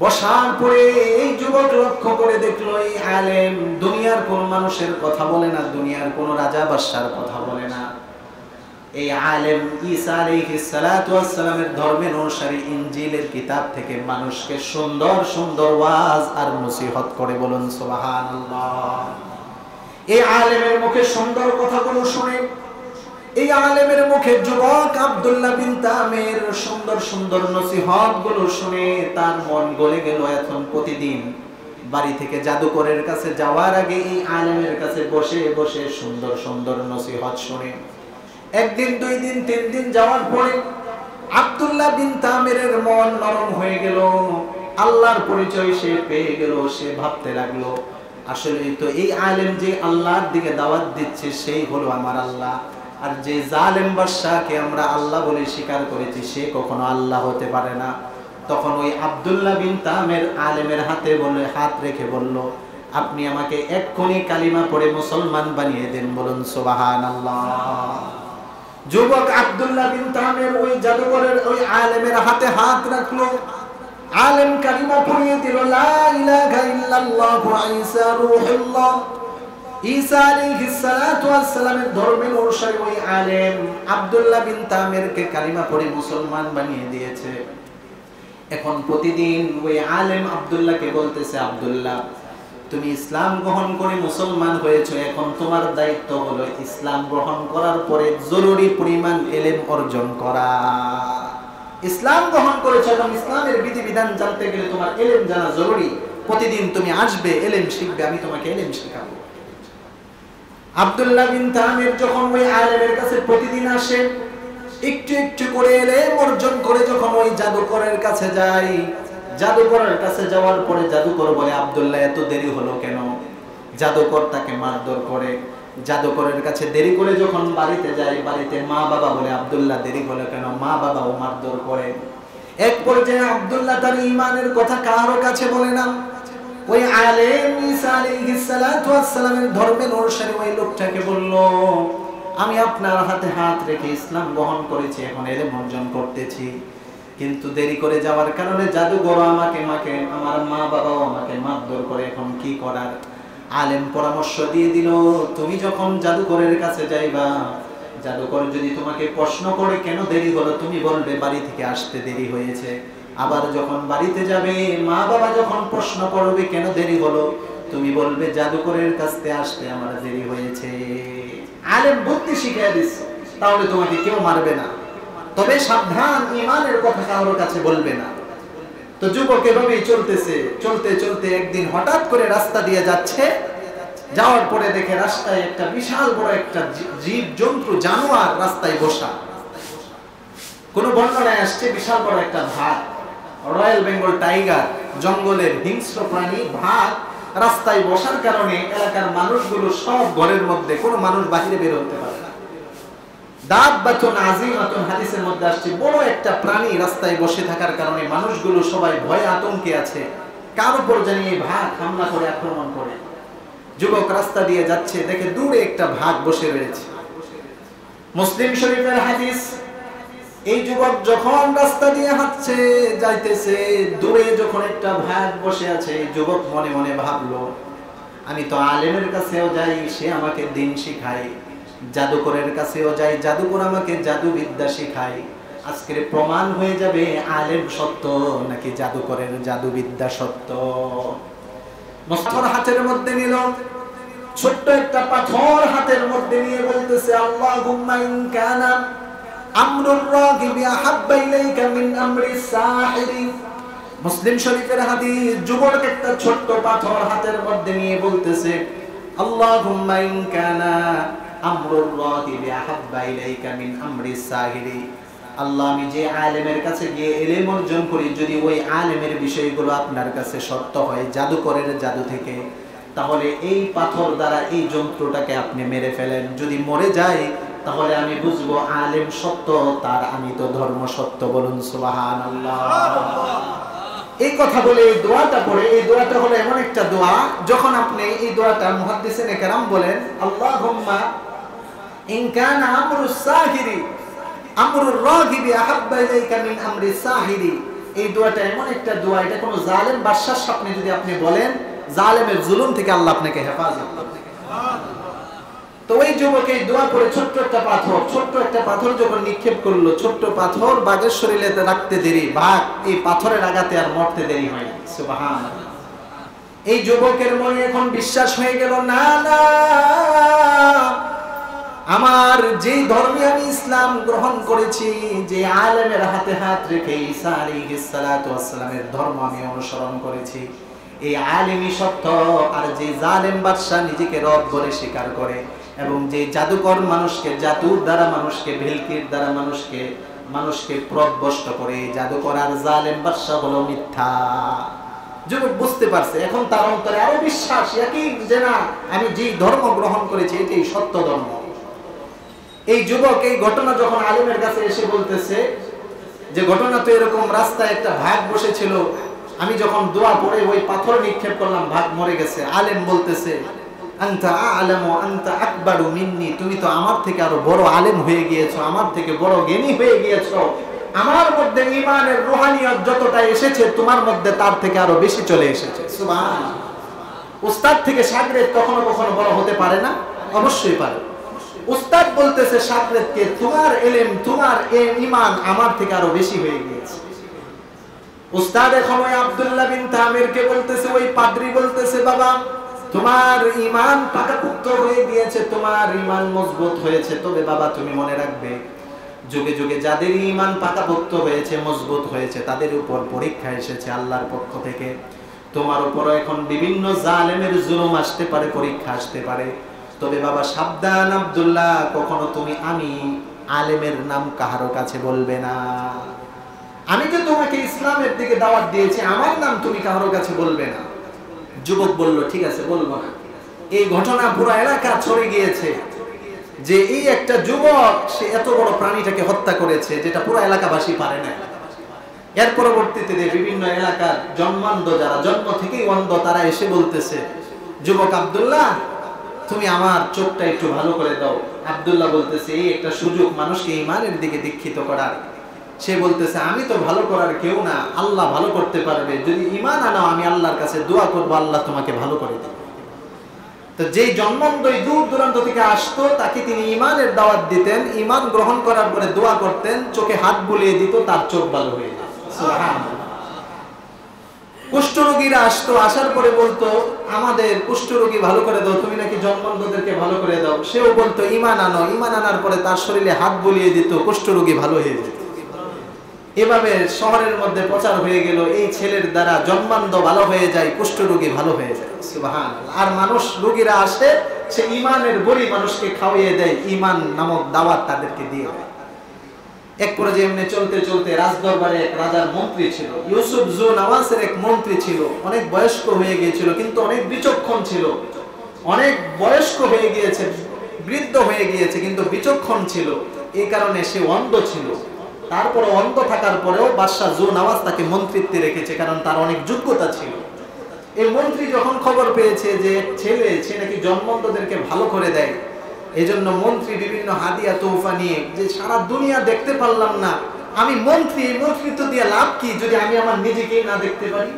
বসার পরে এই যুবক লক্ষ্য করে দেখলো এই আলেম দুনিয়ার কোন মানুষের কথা বলে না, দুনিয়ার কোন রাজা বাদশার কথা বলে না, এই আলেম ঈসা আলাইহিস সালাতু ওয়াস সালামের ধর্মের অনুসারী ইনজিলের কিতাব থেকে মানুষকে সুন্দর সুন্দর ওয়াজ আর নসিহত করে, বলুন সুবহানাল্লাহ। এই আলেমের মুখে সুন্দর কথাগুলো শুনে, এই আলেমের মুখে যুবক আব্দুল্লাহ বিন তামের সুন্দর সুন্দর নসিহতগুলো শুনে তার মন গলে গেল। এখন প্রতিদিন বাড়ি থেকে জাদুকরের কাছে যাওয়ার আগে এই আলেমের কাছে বসে বসে সুন্দর সুন্দর নসিহত শুনে। একদিন, 2 দিন, 3 দিন যাওয়ার পরে আব্দুল্লাহ বিন তামেরের মন নরম হয়ে গেল। আল্লাহর পরিচয় সে পেয়ে গেল। সে ভাবতে লাগলো, আসলে তো এই আলেম যে আল্লাহর দিকে দাওয়াত দিচ্ছে সেই হলো আমার আল্লাহ, আর যে জালেম বাদশাকে আমরা আল্লাহ বলে স্বীকার করেছি সে কখনো আল্লাহ হতে পারে না। তখন ওই আব্দুল্লাহ বিন তামের আলেমের হাত রেখে বলল, আপনি আমাকে এক্ষুনি কালিমা পড়ে মুসলমান বানিয়ে দেন, বলুন সুবহানাল্লাহ। যুবক আব্দুল্লাহ বিন তামের ওই জাদুকরের ওই আলেমের হাতে হাত রাখলো। আলেম কালিমা পড়িয়ে দিল, লা ইলাহা ইল্লাল্লাহু ঈসা রূহুল্লাহ। ঈসা আলাইহিস সালাতু ওয়াস সালামের ধর্মের অনুসারী ওই আলেম আব্দুল্লাহ বিন তামেরকে কালিমা পড়ে মুসলমান বানিয়ে দিয়েছে। এখন প্রতিদিন ওই আলেম আব্দুল্লাহকে বলতেছে, আব্দুল্লাহ তুমি ইসলাম গ্রহণ করে মুসলমান হয়েছো, এখন তোমার দায়িত্ব হলো ইসলাম গ্রহণ করার পরে জরুরি পরিমাণ ইলম অর্জন করা। ইসলাম গ্রহণ করেছো, এখন ইসলামের বিধিবিধান জানতে গেলে তোমার ইলম জানা জরুরি। প্রতিদিন তুমি আসবে, ইলম শিখবে, আমি তোমাকে ইলম শেখাবো। আব্দুল্লাহ বিন তামের যখন ওই আলেমের কাছে প্রতিদিন আসে, একটু একটু করে ইলম অর্জন করে যখন ওই জাদুকরের কাছে যায়, জাদুকরের কাছে যাওয়ার পরে জাদুকর বলে, আব্দুল্লাহ এত দেরি হলো কেন? জাদুকর তাকে মারধর করে। জাদুকরের কাছে দেরি করে যখন বাড়িতে যায়, বাড়িতে মা বাবা বলে, আব্দুল্লাহ দেরি হলো কেন? মা বাবাও মারধর করে। এক পর্যায়ে আব্দুল্লাহ তার ঈমানের কথা কারো কাছে বলে না। ওই আলেম ঈসা আলাইহিস সালাতু ওয়াস সালামের ধর্মের অনুসারী ওই লোকটাকে বলল, আমি আপনার হাতে হাত রেখে ইসলাম গ্রহণ করেছি, এখন ইলম অর্জন করতেছি, কিন্তু দেরি করে যাওয়ার কারণে জাদুকর আমাকে আমার মা বাবাও আমাকে মারধর করে, এখন কি করার? আলেম পরামর্শ দিয়ে দিল, তুমি যখন জাদুকরের কাছে যাইবা, জাদুকর যদি তোমাকে প্রশ্ন করে কেন দেরি হলো, তুমি বলবে বাড়ি থেকে আসতে দেরি হয়েছে। আবার যখন বাড়িতে যাবে, মা বাবা যখন প্রশ্ন করবে কেন দেরি হলো, তুমি বলবে জাদুকরের কাছে আসতে আমার দেরি হয়েছে। আলেম বুদ্ধি শিখিয়ে দিচ্ছে, তাহলে তোমাকে কেউ মারবে না, তবে সাবধান, ঈমানের কথা কারোর কাছে বলবে না। তো যুবক এভাবেই চলতেছে। চলতে চলতে একদিন হঠাৎ করে রাস্তা দিয়ে যাচ্ছে, যাওয়ার পরে দেখে রাস্তায় একটা বিশাল বড় একটা জীব জন্তু জানোয়ার রাস্তায় বসা। কোন বর্ণনায় আসছে বিশাল বড় একটা ভাগ, রয়্যাল বেঙ্গল টাইগার, জঙ্গলের হিংস্র প্রাণী ভাগ রাস্তায় বসার কারণে এলাকার মানুষগুলো সব ঘরের মধ্যে, কোনো মানুষ বাহিরে বের হতে পারে না। দাব্বাতুন আযীমাতুন হাদিসের মধ্যে আসছে, বড় একটা প্রাণী রাস্তায় বসে থাকার কারণে মানুষগুলো সবাই ভয়ে আতঙ্কে আছে, কার উপর জানি এই ভাগ হামলা করে আক্রমণ করে। যুবক রাস্তা দিয়ে যাচ্ছে, দেখে দূরে একটা ভাগ বসে রয়েছে। মুসলিম শরীফের হাদিস, এই যুবক যখন রাস্তা দিয়ে হাঁটছে যাইতেছে, দূরে যখন একটা ভাগ বসে আছে, এই যুবক মনে মনে ভাবলো, আমি তো আলেমের কাছেও যাই, সে আমাকে দিন শিখায়, জাদুকরের কাছেও যাই, জাদুকর আমাকে জাদুবিদ্যা শিখায়, আজকের প্রমাণ হয়ে যাবে আলেম সত্য নাকি জাদুকরের জাদুবিদ্যা সত্য। পাথর হাতের মধ্যে নিল, ছোট্ট একটা পাথর হাতের মধ্যে নিয়ে বলতেছে, আল্লাহুম্মা ইন কানা আমরুর রাগিবি আহাব্বা ইলাইকা মিন আমরিস সাহিরি। মুসলিম শরীফের হাদিস, যুবক একটা ছোট্ট পাথর হাতের মধ্যে নিয়ে বলতেছে, আল্লাহুম্মা ইন কানা আমরুর রাগিবি আহাব্বা ইলাইকা মিন আমরিস সাহিরি। আল্লাহ, আমি যে আলেমের কাছে গিয়ে ইলম অর্জন করি, যদি ওই আলেমের বিষয়গুলো আপনার কাছে সত্য হয় জাদুকরের জাদু থেকে, তাহলে এই পাথর দ্বারা এই যন্ত্রটাকে আপনি মেরে ফেলেন। যদি মরে যায় তাহলে আমি বুঝবো আলেম সত্য, তার আমি তো ধর্ম সত্য। বলুন সুবহানাল্লাহ। এই কথা বলে এই দোয়াটা পড়ে, এই দোয়াটা হলো এমন একটা দোয়া, যখন আপনি এই দোয়াটা মুহাদ্দিসিনে কেরাম বলেন, আল্লাহুম্মা ইন কানা আমরুস সাহিরি আমরুর রাগিবি আহাব্বা ইলাইকা মিন আমরিস সাহিরি। এই দোয়াটা এমন একটা দোয়া, এটা কোনো জালেম বাদশার সামনে যদি আপনি বলেন, জালেমের জুলুম থেকে আল্লাহ আপনাকে হেফাজত করবে। তো তো ওই যুবক এই দোয়া করে ছোট্ট একটা পাথর যখন নিক্ষেপ করলো, ছোট্ট পাথর বাঘের শরীরে রাখতে দেরি, বাঘ এই পাথরের আঘাতে আর মরতে দেরি হয় না। সুবহানাল্লাহ। এই যুবকের মনে এখন বিশ্বাস হয়ে গেল, না না, আমার যে ধর্মে আমি ইসলাম গ্রহণ করেছি, যে আলেমের হাতে হাত রেখে ঈসা আলাইহিস সালাতু ওয়াস সালামের ধর্ম আমি অনুসরণ করেছি, এই আলেমই সত্য। আর যে জালেম বাদশা নিজেকে রব বলে স্বীকার করে এবং যে জাদুকর মানুষকে, জাদুর দ্বারা মানুষকে, ভেলকির দ্বারা মানুষকে প্রভ্রষ্ট করে, জাদুকর আর জালেম বাদশা হলো মিথ্যা। যুবক বুঝতে পারছে, এখন তার অন্তরে আরো বিশ্বাস, ইয়াকিন যে না, আমি যে ধর্ম গ্রহণ করেছি এটাই সত্য ধর্ম। এই যুবক এই ঘটনা যখন আলেমের কাছে এসে বলতেছে যে ঘটনা তো এরকম, রাস্তায় একটা ভাগ বসেছিল, আমি যখন দোয়া পড়ে ওই পাথর নিক্ষেপ করলাম, ভাগ মরে গেছে। আলেম বলতেছে, আনতা আ'লামু আনতা আকবারু মিন্নি, তুমি তো আমার থেকে আরো বড় আলেম হয়ে গিয়েছো, আমার থেকে বড় জ্ঞানী হয়ে গিয়েছো। আমার মধ্যে ঈমানের রূহানিয়ত যতটা এসেছে, তোমার মধ্যে তার থেকে আরো বেশি চলে এসেছে। সুবহানাল্লাহ। উস্তাদ থেকে শাগরেদ কখনো কখনো বড় হতে পারে না? অবশ্যই পারে। উস্তাদ বলতেছে শাগরেদকে, তোমার ইলম, তোমার ঈমান আমার থেকে আরো বেশি হয়ে গিয়েছে। উস্তাদ এখন ওই আব্দুল্লাহ বিন তামিরকে বলতেছে, ওই পাদ্রী বলতেছে, বাবা তোমার ঈমান পাকাপোক্ত হয়ে গিয়েছে, তোমার ঈমান মজবুত হয়েছে, তবে বাবা তুমি মনে রাখবে, যুগে যুগে যাদের ঈমান পাকাপোক্ত হয়েছে, মজবুত হয়েছে, তাদের উপর পরীক্ষা এসেছে আল্লাহর পক্ষ থেকে। তোমার উপর এখন বিভিন্ন জালেমের জুলুম আসতে পারে, পরীক্ষা আসতে পারে, তবে বাবা সাবধান আব্দুল্লাহ, কখনো তুমি আমি আলেমের নাম কাহারো কাছে বলবে না। আমি যে তোমাকে ইসলামের দিকে দাওয়াত দিয়েছি, আমার নাম তুমি কাহারো কাছে বলবে না। যুবক বলল, ঠিক আছে, বলবো না। এই ঘটনা পুরো এলাকা ছড়িয়ে গিয়েছে যে এই একটা যুবক, সে এত বড় প্রাণীটাকে হত্যা করেছে, যেটা পুরো এলাকাবাসী পারে না। এর পরবর্তীতে বিভিন্ন এলাকার জন্মান্ধ, যারা জন্ম থেকেই অন্ধ, তারা এসে বলতেছে, যুবক আব্দুল্লাহ, তুমি আমার চোখটা একটু ভালো করে দাও। আব্দুল্লাহ বলতেছে, এই একটা সুযোগ মানুষকে ঈমানের দিকে দীক্ষিত করার। সে বলতেছে, আমি তো ভালো করার কেউ না, আল্লাহ ভালো করতে পারবে, যদি ঈমান আনাও আমি আল্লাহর কাছে দোয়া করবো, আল্লাহ তোমাকে ভালো করে দেবে। তো যেই জন্মান্ধই দূর দূরান্ত থেকে আসতো, তাকে তিনি ঈমানের দাওয়াত দিতেন, ঈমান গ্রহণ করার পরে দোয়া করতেন, চোখে হাত বুলিয়ে দিত, তার চোখ ভালো হয়ে যেত। সুবহানাল্লাহ। কুষ্ঠরোগীরা আসতো, আসার পরে বলতো, আমাদের কুষ্ঠরোগী ভালো করে দাও, তুমি নাকি জন্মান্ধদেরকে ভালো করে দাও। সেও বলতো ঈমান আনো, ঈমান আনার পরে তার শরীরে হাত বুলিয়ে দিত, কুষ্ঠরোগী ভালো হয়ে যেত। এভাবে শহরের মধ্যে প্রচার হয়ে গেল, এই ছেলের দ্বারা জন্মান্ধ ভালো হয়ে যায়, কুষ্ঠরোগী ভালো হয়ে যায়। সুবহানাল্লাহ। আর মানুষ, রোগীরা আসে, সে ঈমানের বড়ি মানুষকে খাওয়িয়ে দেয়, ঈমান নামক দাওয়াত তাদেরকে দিয়ে দেয়। এক পর্যায়ে এমনি চলতে চলতে রাজদরবারে এক রাজার মন্ত্রী ছিল, ইউসুফ জু নওয়াসের এক মন্ত্রী ছিল, অনেক বয়স্ক হয়ে গিয়েছিল, কিন্তু অনেক বিচক্ষণ ছিল। অনেক বয়স্ক হয়ে গিয়েছে, বৃদ্ধ হয়ে গিয়েছে, কিন্তু বিচক্ষণ ছিল। এই কারণে সে অন্ধ ছিল। তারপরে অন্ধ থাকার পরেও বাদশা জু নওয়াজ তাকে মন্ত্রিত্বে রেখেছে, কারণ তার অনেক যোগ্যতা ছিল। এই মন্ত্রী যখন খবর পেয়েছে যে ছেলে, সে নাকি জন্মান্ধদেরকে ভালো করে দেয়, এজন্য মন্ত্রী বিভিন্ন হাদিয়া তোহফা নিয়ে, যে সারা দুনিয়া দেখতে পারলাম না, আমি মন্ত্রী, এই মন্ত্রিত্ব দিয়ে লাভ কি যদি আমি আমার নিজেকেই না দেখতে পারি।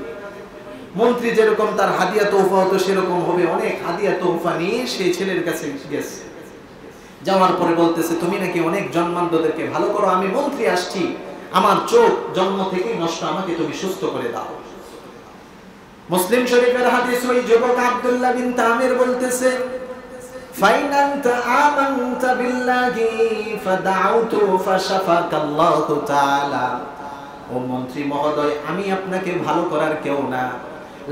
মন্ত্রী যেরকম তার হাদিয়া তোহফা হতো, সেরকম হবে, অনেক হাদিয়া তোহফা নিয়ে সেই ছেলের কাছে গেছে। যাওয়ার পরে বলতেছে, তুমি নাকি অনেক জন্মান্ধদেরকে ভালো করো, আমি মন্ত্রী আসছি, আমার চোখ জন্ম থেকেই নষ্ট, আমাকে তুমি সুস্থ করে দাও। মুসলিম শরীফের হাদিস, ওই যুবক আব্দুল্লাহ বিন তামির বলতেছে, ফাইনান্তা আমানতা বিল্লাহি ফাদাউতু ফাশাফাকাল্লাহু তাআলা। ও মন্ত্রী মহোদয়, আমি আপনাকে ভালো করার কেউ না,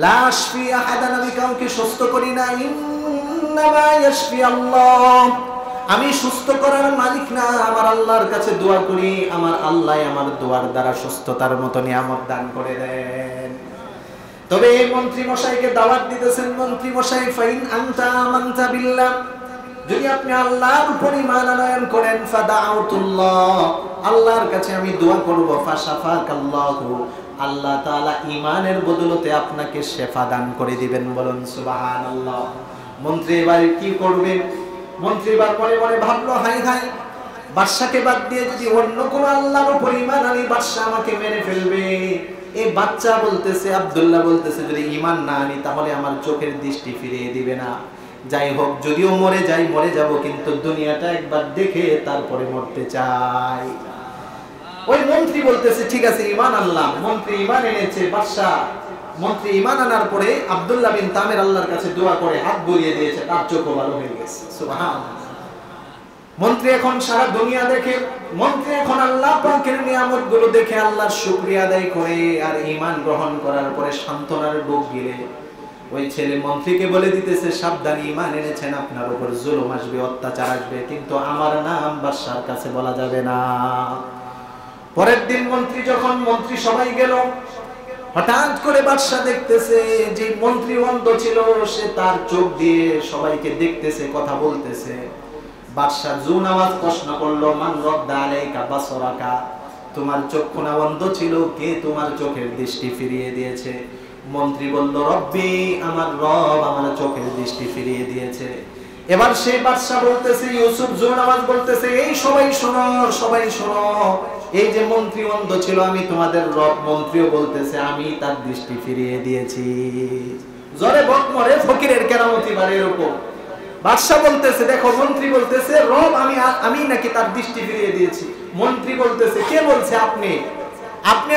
লা আশফি আহাদান, আমি কাউকে সুস্থ করি না, ইন্নামা ইয়াশফি আল্লাহ, আমি সুস্থ করার মালিক না, আমার আল্লাহর কাছে দোয়া করি, আমার আল্লাহ আমার দোয়ার দ্বারা সুস্থতার মতো নিয়ামত দান করে দেন। তবে এই মন্ত্রী মশাইকে দাওয়াত দিতেছেন, মন্ত্রী মশাই, ফাইন আনতা আমানতা বিল্লাহ, যদি আপনি আল্লাহর উপর ঈমান আনয়ন করেন, ফাদাউতুল্লাহ, আল্লাহর কাছে আমি দোয়া করব, ফাশাফাকাল্লাহু, আল্লাহ তাআলা ঈমানের বদলতে আপনাকে শিফা দান করে দিবেন। বলুন সুবহানাল্লাহ। মন্ত্রী এবার কি করবে? মন্ত্রী এবার মনে মনে ভাবলো, হাই হাই, বাদশাকে বাদ দিয়ে যদি অন্য কোনো আল্লাহর উপর ঈমান আনি, বাদশা আমাকে মেরে ফেলবে। এই বাচ্চা বলতেছে, আব্দুল্লাহ বলতেছে, যদি ঈমান না আনি তাহলে আমার চোখের দৃষ্টি ফিরিয়ে দিবে না। যাই হোক, যদিও মরে যাই, মরে যাব, কিন্তু দুনিয়াটা একবার দেখে তারপরে মরতে চাই। ওই মন্ত্রী বলতেছে ঠিক আছে ঈমান আনলাম। মন্ত্রী ঈমান এনেছে। বাদশা মন্ত্রী ঈমান আনার পরে আব্দুল্লাহ বিন তামির আল্লাহর কাছে দোয়া করে হাত বুলিয়ে দিয়েছে, তার চোখ ভালো হয়ে গেছে। সুবহানাল্লাহ। মন্ত্রী এখন সারা দুনিয়া দেখে, মন্ত্রী এখন আল্লাহ পাকের নিয়ামতগুলো দেখে আল্লাহর শুকরিয়া আদায় করে, আর ঈমান গ্রহণ করার পরে সান্ত্বনার বুক গিলে ওই ছেলে মন্ত্রীকে বলে দিতেছে, সাবধান, ঈমান এনেছেন, আপনার উপর জুলুম আসবে, অত্যাচার আসবে, কিন্তু আমার নাম বাদশার কাছে বলা যাবে না। পরের দিন মন্ত্রী সবাই গেল, হঠাৎ করে বাদশা দেখতেছে যে মন্ত্রী অন্ধ ছিল, সে তার চোখ দিয়ে সবাইকে দেখতেছে, কথা বলতেছে। বাদশা জুন আওয়াজ প্রশ্ন করলো, মান রদ্দা আলাইকা বাসরাকা, তোমার চক্ষু না অন্ধ ছিল, কে তোমার চোখের দৃষ্টি ফিরিয়ে দিয়েছে? মন্ত্রী বলল, রব্বি, আমার রব আমার চোখের দৃষ্টি ফিরিয়ে দিয়েছে। এবার সেই বাদশা বলতেছে, ইউসুফ জুন আওয়াজ বলতেছে, এই সবাই শোনো, সবাই শোনো, এই যে মন্ত্রী অন্ধ ছিল, আমি তোমাদের রব। মন্ত্রীও বলতেছে, আমি তার দৃষ্টি ফিরিয়ে দিয়েছি। জরে বক মরে ফকিরের কেরামতি বাড়ে এরকম। বাদশা বলতেছে, দেখো, মন্ত্রী বলতেছে রব আমি নাকি তার দৃষ্টি ফিরিয়ে দিয়েছি। মন্ত্রী বলতেছে, কে বলছে আপনি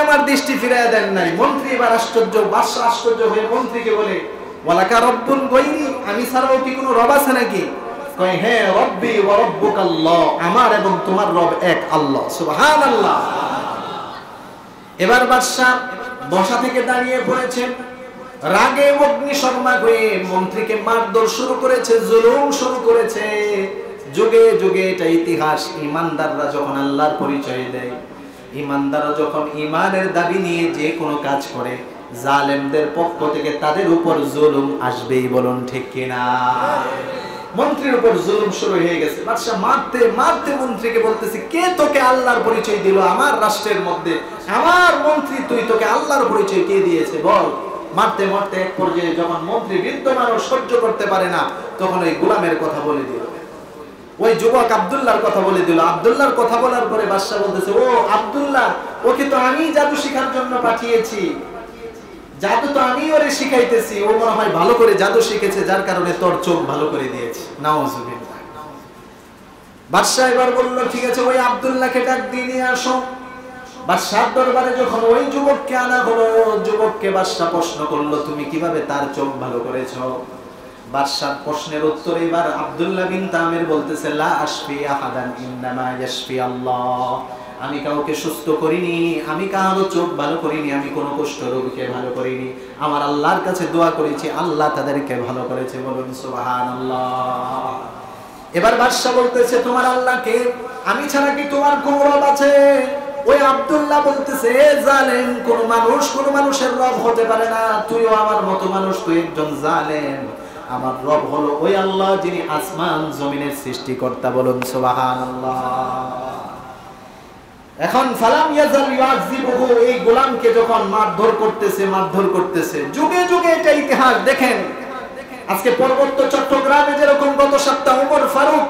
আমার দৃষ্টি ফিরিয়ে দেন নাই? মন্ত্রী এবার আশ্চর্য, বাদশা আশ্চর্য হয়ে মন্ত্রীকে বলে, ওয়ালাকা রব্বুন গায়রি, আমি ছাড়াও কি কোনো রব আছে নাকি? কয়, হ্যাঁ, রব্বি ওয়া রব্বুকাল্লাহ, আমার এবং তোমার রব এক আল্লাহ। সুবহানাল্লাহ। এবার বাদশা বসা থেকে দাঁড়িয়ে পড়েছে, রাগে অগ্নিশর্মা হয়ে মন্ত্রীকে মারধর শুরু করেছে, জুলুম শুরু করেছে। যুগে যুগে এটা ইতিহাস। ঈমানদাররা যখন আল্লাহর পরিচয় দেয়, ঈমানদাররা যখন ঈমানের দাবি নিয়ে যে কোনো কাজ করে, জালেমদের পক্ষ থেকে তাদের উপর জুলুম আসবেই। বলুন ঠিক কিনা? মন্ত্রীর উপর জুলুম শুরু হয়ে গেছে। বাদশা মারতে মারতে মন্ত্রীকে বলতেছে, কে তোকে আল্লাহর পরিচয় দিল আমার রাষ্ট্রের মধ্যে? আমার মন্ত্রী তুই, তোকে আল্লাহর পরিচয় কে দিয়েছে বল? মারতে মারতে এক পর্যায়ে যখন মন্ত্রী বৃদ্ধ মানুষ সহ্য করতে পারে না, তখন ওই গোলামের কথা বলে দিল, ওই যুবক আব্দুল্লাহর কথা বলে দিল। আব্দুল্লাহর কথা বলার পরে বাদশা বলতেছে, ও আব্দুল্লাহ, ওকে তো আমি জাদু শেখার জন্য পাঠিয়েছি, জাদু তো আমি ওরে শিখাইতেছি, ও মনে হয় ভালো করে জাদু শিখেছে, যার কারণে তোর চোখ ভালো করে দিয়েছে। নাউজুবিল্লাহ। বাদশা এবার বলল, ঠিক আছে, ওই আব্দুল্লাহকে ডাক দিয়ে নিয়ে আসো। বাদশার দরবারে যখন ওই যুবককে আনা হলো, যুবককে বাদশা প্রশ্ন করলো, তুমি কিভাবে তার চোখ ভালো করেছো? বাদশার প্রশ্নের উত্তরে এবার আব্দুল্লাহ বিন তামির বলতেছে, লা আশফি আহাদান ইন্নামা ইয়াশফি আল্লাহ, আমি কাউকে সুস্থ করিনি, আমি কারো চোখ ভালো করিনি, আমি কোনো কুষ্ঠ রোগীকে ভালো করিনি, আমার আল্লাহর কাছে দোয়া করেছি, আল্লাহ তাদেরকে ভালো করেছে। বলুন সুবহানাল্লাহ। এবার বাদশা বলতেছে, তোমার আল্লাহকে, আমি ছাড়া কি তোমার কোনো রব আছে? ওই আব্দুল্লাহ বলতেছে, জালেম, কোন মানুষের রব হতে পারে না, তুইও আমার মতো মানুষ, তুই একজন জালেম। আমার রব হলো ওই আল্লাহ যিনি আসমান জমিনের সৃষ্টিকর্তা। বলুন সুবহানাল্লাহ। এখন ফালাম ইয়াজাল ইউআযিবুহু, এই গোলামকে যখন মারধর করতেছে, যুগে যুগে এটা ইতিহাস। দেখেন, আজকে পর্বত্য চট্টগ্রামে যেরকম গত সপ্তাহে ওমর ফারুক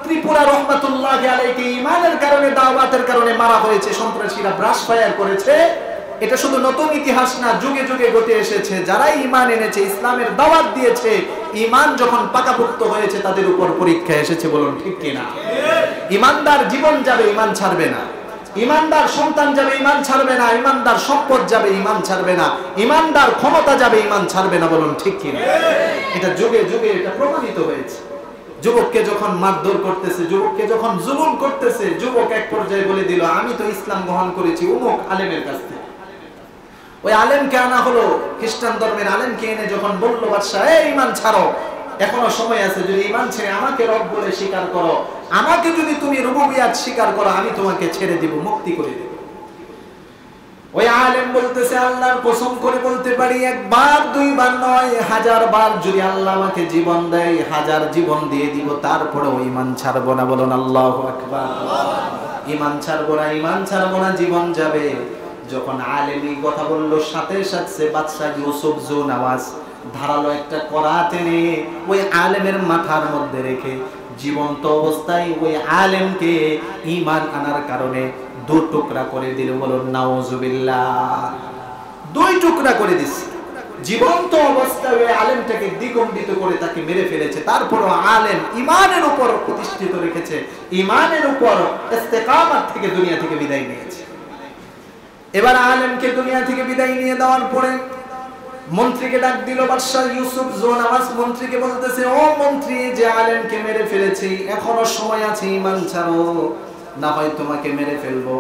ত্রিপুরা রহমাতুল্লাহি আলাইহি ঈমানের কারণে, দাওয়াতের কারণে মারা হয়েছে, সন্ত্রাসীরা ব্রাশ ফায়ার করেছে, এটা শুধু নতুন ইতিহাস না, যুগে যুগে ঘটে এসেছে। যারা ঈমান এনেছে, ইসলামের দাওয়াত দিয়েছে, ঈমান যখন পাকাপোক্ত হয়েছে, তাদের উপর পরীক্ষা এসেছে। বলুন ঠিক কিনা? ঈমানদার জীবন যাবে, ঈমান ছাড়বে না। ঈমানদার সন্তান যাবে, ঈমান ছাড়বে না। ঈমানদার সম্পদ যাবে, ঈমান ছাড়বে না। ঈমানদার ক্ষমতা যাবে, ঈমান ছাড়বে না। বলুন ঠিক কিনা? এটা যুগে যুগে এটা প্রমাণিত হয়েছে। যুবককে যখন মারধর করতেছে, যুবককে যখন জুলুম করতেছে, যুবক এক পর্যায়ে বলে দিল, আমি তো ইসলাম গ্রহণ করেছি অমুক আলেমের কাছ থেকে। ওই আলেমকে আনা হলো, খ্রিস্টান ধর্মের আলেমকে এনে যখন বলল বাদশা, এই ঈমান ছাড়ো, এখনো সময় আছে, যদি ঈমান ছেড়ে আমাকে রব বলে স্বীকার করো, আমাকে যদি তুমি রুবুবিয়াত স্বীকার করো, আমি তোমাকে ছেড়ে দিব, মুক্তি করে দেব। ওই আলেম বলতেছে, আল্লাহর কসম করে বলতে পারি, একবার দুইবার নয়, 1000 বার যদি আল্লাহ আমাকে জীবন দেয়, 1000 জীবন দিয়ে দিব, তারপরে ঈমান ছাড়বো না। বলুন আল্লাহু আকবার। ঈমান ছাড়বো না, জীবন যাবে। যখন আলেমী কথা বলল, সাথে সাথে বাদশা ইউসুফ জু নওয়াজ ধারালো একটা কড়া টেনে ওই আলেমের মাথার মধ্যে রেখে জীবন্ত অবস্থায় ওই আলেমকে ঈমান আনার কারণে 2 টুকরা করে দিল। বলুন নাউজুবিল্লাহ। 2 টুকরা করে দিছে। জীবন্ত অবস্থায় আলেমটাকে দ্বিগম্বিত করে তাকে মেরে ফেলেছে। তারপরও আলেম ইমানের উপর প্রতিষ্ঠিত রেখেছে, ইমানের উপর ইস্তেকামাত থেকে দুনিয়া থেকে বিদায় নিয়েছে। এবার আলেমকে দুনিয়া থেকে বিদায় নিয়ে দেওয়ার পরে মন্ত্রীকে ডাক দিল বাদশা ইউসুফ জোনাওয়াজ। মন্ত্রীকে বলতেছে, ও মন্ত্রী, যে আলেমকে মেরে ফেলেছি এখনো সময় আছে, ঈমান ছাড়ো, না হয় তোমাকে মেরে ফেলবো।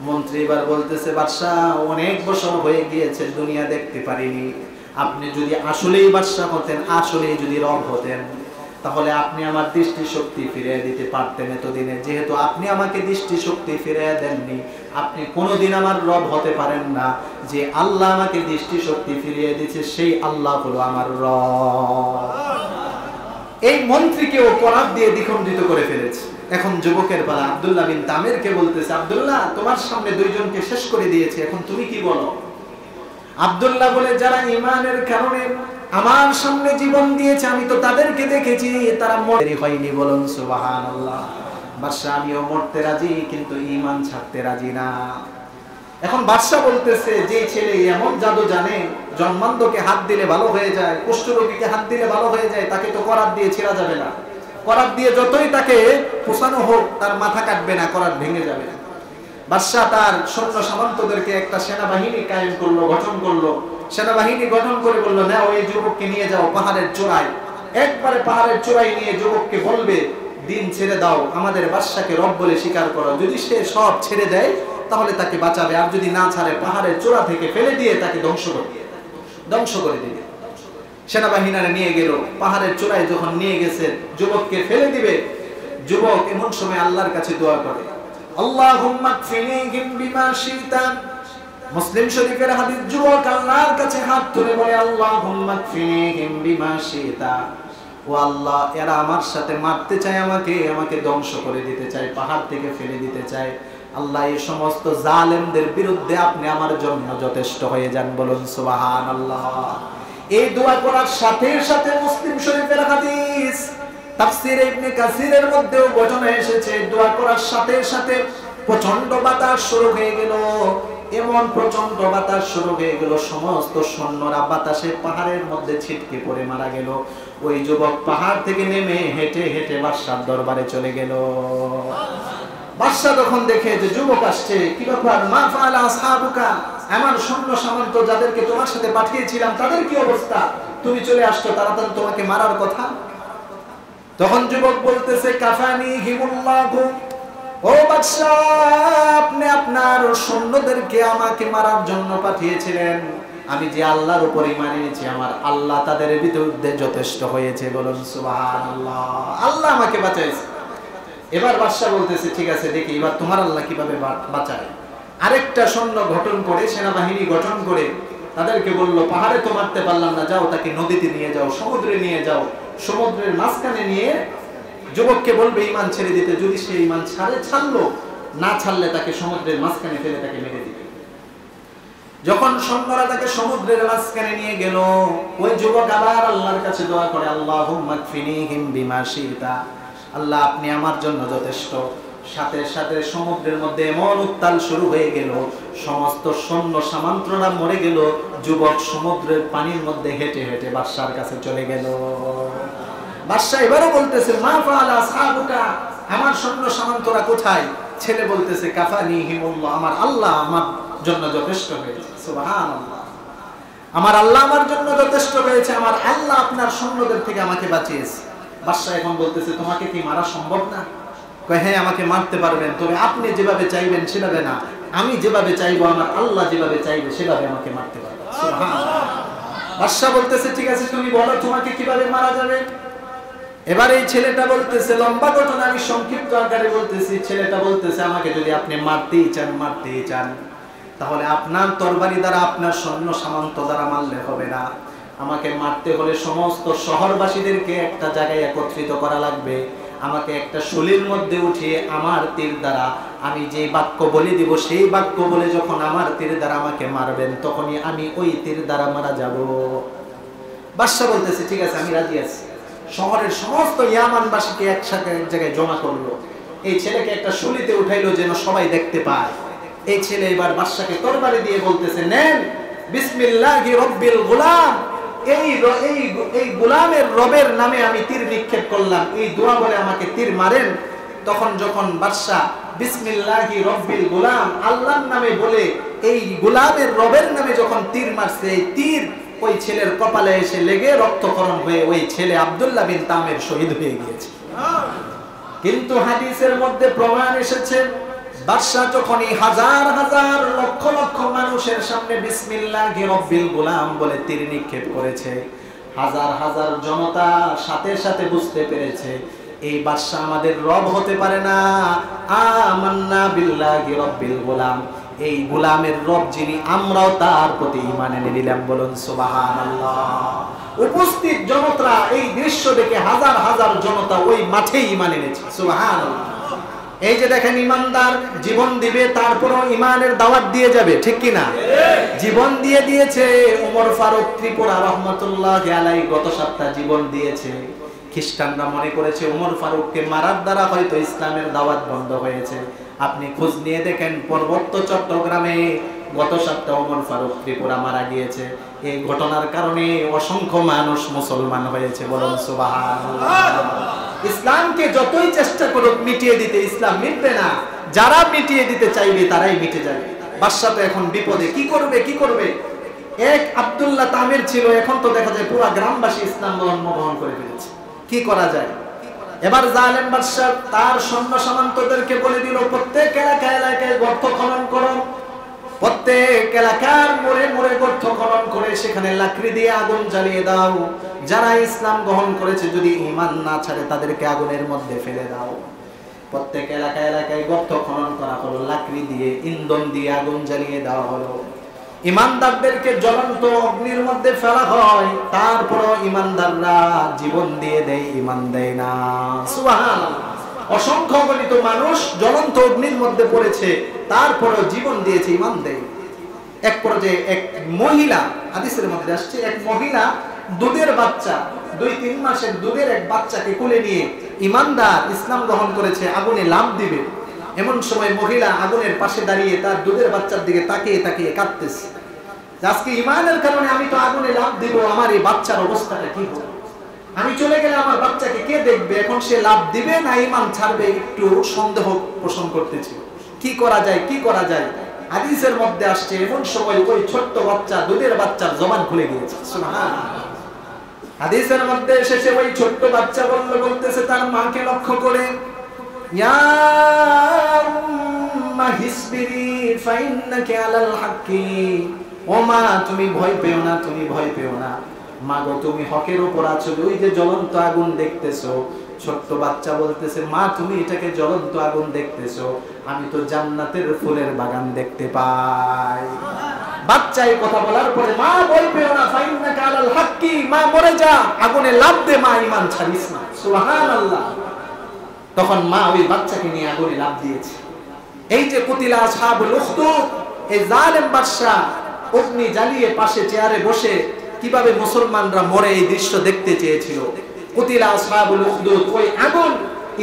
মন্ত্রী এবার বলতেছে, বাদশা অনেক বছর হয়ে গিয়েছে, দুনিয়া দেখতে পারিনি। আপনি যদি আসলেই বাদশা হতেন, আসলেই যদি রব হতেন, তাহলে আপনি আমার দৃষ্টি শক্তি ফিরিয়ে দিতে পারতেন এতদিনে। যেহেতু আপনি আমাকে দৃষ্টি শক্তি ফিরিয়ে দেননি, আপনি কোনোদিন আমার রব হতে পারেন না। যে আল্লাহ আমাকে দৃষ্টি শক্তি ফিরিয়ে দিয়েছে, সেই আল্লাহ হলো আমার রব। এই মন্ত্রীকে অপরাধ দিয়ে দ্বিখণ্ডিত করে ফেলেছে। এখন যুবকের পালা। আব্দুল্লাহ বিন তামিরকে বলতেছে, আব্দুল্লাহ, তোমার সামনে দুইজনকে শেষ করে দিয়েছে, এখন তুমি কি বলো? আব্দুল্লাহ বলে, যারা ঈমানের কারণে আমার সামনে জীবন দিয়েছে, আমি তো তাদেরকে দেখেছি, তারা মরে হয়নি। বলুন সুবহানাল্লাহ। বাদশা, আমিও মরতে রাজি, কিন্তু ঈমান ছাড়তে রাজি না। এখন বাদশা বলতেছে, যে ছেলে এমন জাদু জানে, জন্মান্ধকে হাত দিলে ভালো হয়ে যায়, কুষ্ঠরোগীকে হাত দিলে ভালো হয়ে যায়, তাকে তো করাত দিয়ে ছেড়া যাবে না। করাত দিয়ে যতই তাকে পোষানো হোক, তার মাথা কাটবে না, করাত ভেঙে যাবে। বাদশা তার সৈন্য সামন্তদেরকে একটা সেনাবাহিনী কায়েম করলো, গঠন করলো। সেনাবাহিনী গঠন করে বললো, না, ওই যুবককে নিয়ে যাও পাহাড়ের চূড়ায়, একবারে পাহাড়ের চূড়ায় নিয়ে যুবককে বলবে, দিন ছেড়ে দাও, আমাদের বাদশাকে রব বলে স্বীকার করো। যদি সে সব ছেড়ে দেয় তাহলে তাকে বাঁচাবে, আর যদি না ছাড়ে পাহাড়ের চূড়া থেকে ফেলে দিয়ে তাকে ধ্বংস করে দিবে। সেনাবাহিনীরা নিয়ে গেল, পাহাড়ের চূড়ায় যখন নিয়ে গেছে, যুবককে ফেলে দিবে। যুবক এমন সময় আল্লাহর কাছে দোয়া করে, আল্লাহুম্মা কফিনিহিম বিমা শিতা। মুসলিম শরীফের হাদিস। যুবক আল্লাহর কাছে হাত তুলে বলে, আল্লাহুম্মা কফিনিহিম বিমা শিতা। ও আল্লাহ, এরা আমার সাথে মারতে চায়, আমাকে ধ্বংস করে দিতে চায়, পাহাড় থেকে ফেলে দিতে চায়। আল্লাহ, এই সমস্ত জালেমদের বিরুদ্ধে আপনি আমার জন্য যথেষ্ট হয়ে যান। বলুন সুবহানাল্লাহ। এই দোয়া করার সাথে সাথে মুসলিম শরীফের হাদিস, তাফসীর ইবনে কাসিরের মধ্যেও ঘটনা এসেছে, দোয়া করার সাথে সাথে প্রচন্ড বাতাস শুরু হয়ে গেল। এমন প্রচন্ড বাতাস শুরু হয়ে গেল, সমস্ত সৈন্যরা বাতাসে পাহাড়ের মধ্যে ছিটকে পড়ে মারা গেল। ওই যুবক পাহাড় থেকে নেমে হেঁটে হেঁটে বাদশার দরবারে চলে গেল। বাদশা তখন দেখে যে যুবক আসছে, কি ব্যাপার, মা ফাআলা আসহাবুকা, আমার সৈন্য সামন্ত যাদেরকে তোমার সাথে পাঠিয়েছিলাম তাদের কি অবস্থা? তুমি চলে আসছো, তারা তো তোমাকে মারার কথা। তখন যুবক বলতেছে, কাফানি হিমুল্লাহু, ও বাদশা, আপনি আপনার সৈন্যদেরকে আমাকে মারার জন্য পাঠিয়েছিলেন, আমি যে আল্লাহর উপর ঈমান এনেছি, আমার আল্লাহ তাদের বিরুদ্ধে যথেষ্ট হয়েছে। বলুন সুবহানাল্লাহ। আল্লাহ আমাকে বাঁচাইছে। এবার বাদশা বলতেছে, ঠিক আছে, দেখি এবার তোমার আল্লাহ কিভাবে বাঁচায়। আরেকটা সৈন্য গঠন করে, সেনাবাহিনী গঠন করে তাদেরকে বলল, পাহাড়ে তো মারতে পারলাম না, যাও তাকে নদীতে নিয়ে যাও, সমুদ্রে নিয়ে যাও, সমুদ্রের মাঝখানে নিয়ে যুবককে বলবে ঈমান ছেড়ে দিতে। যদি সে ঈমান ছাড়লো, না ছাড়লে তাকে সমুদ্রের মাঝখানে ফেলে তাকে মেরে দিবে। যখন সৈন্যরা তাকে সমুদ্রের মাঝখানে নিয়ে গেল, ওই যুবক আবার আল্লাহর কাছে দোয়া করে, আল্লাহুম্মা কফিনিহিম বিমা শিতা, আল্লাহ আপনি আমার জন্য যথেষ্ট। সাথে সাথে সমুদ্রের মধ্যে এমন উত্তাল শুরু হয়ে গেল, সমস্ত সৈন্য সামন্তরা মরে গেল। যুবক সমুদ্রের পানির মধ্যে হেঁটে হেঁটে বাদশার কাছে চলে গেল। বাদশা এবারও বলতেছে, মা ফাআলা আসহাবুকা, আমার সৈন্য সামন্তরা কোথায়? ছেলে বলতেছে, কাফানি হিমুল্লাহ, আমার আল্লাহ আমার জন্য যথেষ্ট হয়েছে। সুবহানাল্লাহ। আমার আল্লাহ আমার জন্য যথেষ্ট হয়েছে, আমার আল্লাহ আপনার সৈন্যদের থেকে আমাকে বাঁচিয়েছে। বাদশা এখন বলতেছে, তোমাকে কি মারা সম্ভব না? কয়, হ্যাঁ, আমাকে মারতে পারবেন, তবে আপনি যেভাবে চাইবেন সেভাবে না, আমি যেভাবে চাইবো, আমার আল্লাহ যেভাবে চাইবে সেভাবে আমাকে মারতে পারবেন। সুবহানাল্লাহ। বাদশা বলতেছে, ঠিক আছে, তুমি বলো তোমাকে কিভাবে মারা যাবে। এবার এই ছেলেটা বলতেছে, লম্বা ঘটনা আমি সংক্ষিপ্ত আকারে বলতেছি। ছেলেটা বলতেছে, আমাকে যদি আপনি মারতেই চান, তাহলে আপনার তরবারি দ্বারা, আপনার সৈন্য সামন্ত দ্বারা মারলে হবে না। আমাকে মারতে হলে সমস্ত শহরবাসীদেরকে একটা জায়গায় একত্রিত করা লাগবে। আমাকে একটা শূলের মধ্যে উঠিয়ে আমার তীর দ্বারা আমি যে বাক্য বলে দিব, সেই বাক্য বলে যখন আমার তীর দ্বারা আমাকে মারবেন, তখনই আমি ওই তীর দ্বারা মারা যাব। বাদশা বলতেছে, ঠিক আছে, আমি রাজি আছি। শহরের সমস্ত ইয়ামানবাসীকে একসাথে এক জায়গায় জমা করলো। এই ছেলেকে একটা শুলিতে উঠাইলো যেন সবাই দেখতে পায়। এই ছেলে এবার বাদশাকে তরবারি দিয়ে বলতেছে, নেন, বিসমিল্লাহি রব্বিল গুলাম, এই এই গোলামের রবের নামে আমি তীর নিক্ষেপ করলাম, এই দোয়া বলে আমাকে তীর মারেন। তখন যখন বাদশা বিসমিল্লাহি রব্বিল গুলাম, আল্লাহর নামে বলে এই গোলামের রবের নামে যখন তীর মারছে, এই তীর ওই ছেলের কপালে এসে লেগে রক্তক্ষরণ হয়ে ওই ছেলে আব্দুল্লাহ বিন তামির শহীদ হয়ে গিয়েছে। কিন্তু হাদিসের মধ্যে প্রমাণ এসেছে, বাদশা যখন এই হাজার হাজার লক্ষ লক্ষ মানুষের সামনে বিসমিল্লাহি রব্বিল গুলাম বলে তীর নিক্ষেপ করেছে, হাজার হাজার জনতা সাথে সাথে বুঝতে পেরেছে এই বাদশা আমাদের রব হতে পারে না। আমান্না বিল্লাহি রব্বিল গুলাম, এই গোলামের রব যিনি, আমরাও তার প্রতি ঈমান এনে নিলাম। বলুন সুবহানাল্লাহ। উপস্থিত জনতা এই দৃশ্য দেখে হাজার হাজার জনতা ওই মাঠে ঈমান এনেছে। সুবহানাল্লাহ। এই যে দেখেন, ঈমানদার জীবন দিবে, তারপরও ঈমানের দাওয়াত দিয়ে যাবে, ঠিক কি না? জীবন দিয়ে দিয়েছে। ওমর ফারুক ত্রিপুরা রহমাতুল্লাহি আলাইহি গত সপ্তাহে জীবন দিয়েছে। খ্রিস্টানরা মনে করেছে ওমর ফারুককে মারার দ্বারা হয়তো ইসলামের দাওয়াত বন্ধ হয়েছে। আপনি খোঁজ নিয়ে দেখেন, পার্বত্য চট্টগ্রামে গত সপ্তাহে ওমর ফারুক ত্রিপুরা মারা গিয়েছে। এই ঘটনার কারণে অসংখ্য মানুষ মুসলমান হয়েছে। বলুন সুবহানাল্লাহ। ইসলামকে যতই চেষ্টা করুক মিটিয়ে দিতে, ইসলাম মিটবে না। যারা মিটিয়ে দিতে চাইবে তারাই মিটে যাবে। বাদশা তো এখন বিপদে, কি করবে? এক আব্দুল্লাহ তামির ছিল, এখন তো দেখা যায় পুরো গ্রামবাসী ইসলাম গ্রহণ করে ফেলেছে। কি করা যায়? এবার জালেম বাদশা তার সৈন্য সামন্তদেরকে বলে দিল, প্রত্যেক এলাকায় গর্ত খনন করো, প্রত্যেক এলাকার মোড়ে গর্ত খনন করে সেখানে লাকড়ি দিয়ে আগুন জ্বালিয়ে দাও। যারা ইসলাম গ্রহণ করেছে যদি ঈমান না ছাড়ে তাদেরকে আগুনের মধ্যে ফেলে দাও। প্রত্যেক এলাকায় গর্ত খনন করা হলো, লাকড়ি দিয়ে ইন্ধন দিয়ে আগুন জ্বালিয়ে দেওয়া হলো। ঈমানদারদেরকে জ্বলন্ত অগ্নির মধ্যে ফেলা হয়, তারপরও ঈমানদাররা জীবন দিয়ে দেয়, ঈমান দেয় না। সুবহানাল্লাহ। অসংখ্য গণিত মানুষ জ্বলন্ত অগ্নির মধ্যে পড়েছে, তারপরও জীবন দিয়েছে, ঈমান দেয়। এক পর্যায়ে এক মহিলা, হাদিসের মধ্যে আসছে, এক মহিলা দুধের বাচ্চা, 2-3 মাসের দুধের এক বাচ্চাকে কোলে নিয়ে ঈমানদার ইসলাম গ্রহণ করেছে, আগুনে লাফ দিবে। এমন সময় মহিলা আগুনের পাশে দাঁড়িয়ে তার দুধের বাচ্চার দিকে তাকিয়ে কাঁদতেছে, আজকে ঈমানের কারণে আমি তো আগুনে লাফ দিব, আমার এই বাচ্চার অবস্থাটা কি হবে? আমি চলে গেলে আমার বাচ্চাকে কে দেখবে? এখন সে লাফ দিবে না ঈমান ছাড়বে, একটু সন্দেহ পোষণ করতেছে। কি করা যায়? হাদিসের মধ্যে আসছে, এমন সময় ওই ছোট্ট বাচ্চা, দুধের বাচ্চার জবান খুলে গিয়েছে। সুবহানাল্লাহ। হাদিসের মধ্যে এসেছে, ওই ছোট্ট বাচ্চা বলতেছে তার মাকে লক্ষ্য করে, ইয়া উম্মা হিসবিরি ফাইন্নাকি আলাল হাক্কি, ও মা তুমি ভয় পেও না, মা গো তুমি হকের উপর আছো। ওই যে জ্বলন্ত আগুন দেখতেছো, ছোট্ট বাচ্চা বলতেছে, মা তুমি এটাকে জ্বলন্ত আগুন দেখতেছো, আমি তো জান্নাতের ফুলের বাগান দেখতে পাই। বাচ্চা এই কথা বলার পরে, মা ভয় পেও না, ফাইন্নাকা আলাল হাক্কি, মা মরে যা, আগুনে লাফ দে, মা ঈমান ছাড়িস না। সুবহানাল্লাহ। তখন মা ওই বাচ্চাকে নিয়ে আগুনে লাফ দিয়েছে। এই যে কুতিলা আসহাবুল উখদুদ, এই জালেম বাদশা অগ্নি জ্বালিয়ে পাশে চেয়ারে বসে কিভাবে মুসলমানরা মরে এই দৃশ্য দেখতে চেয়েছিল। কুতিলা আসহাবুল উখদুদ, ওই আগুন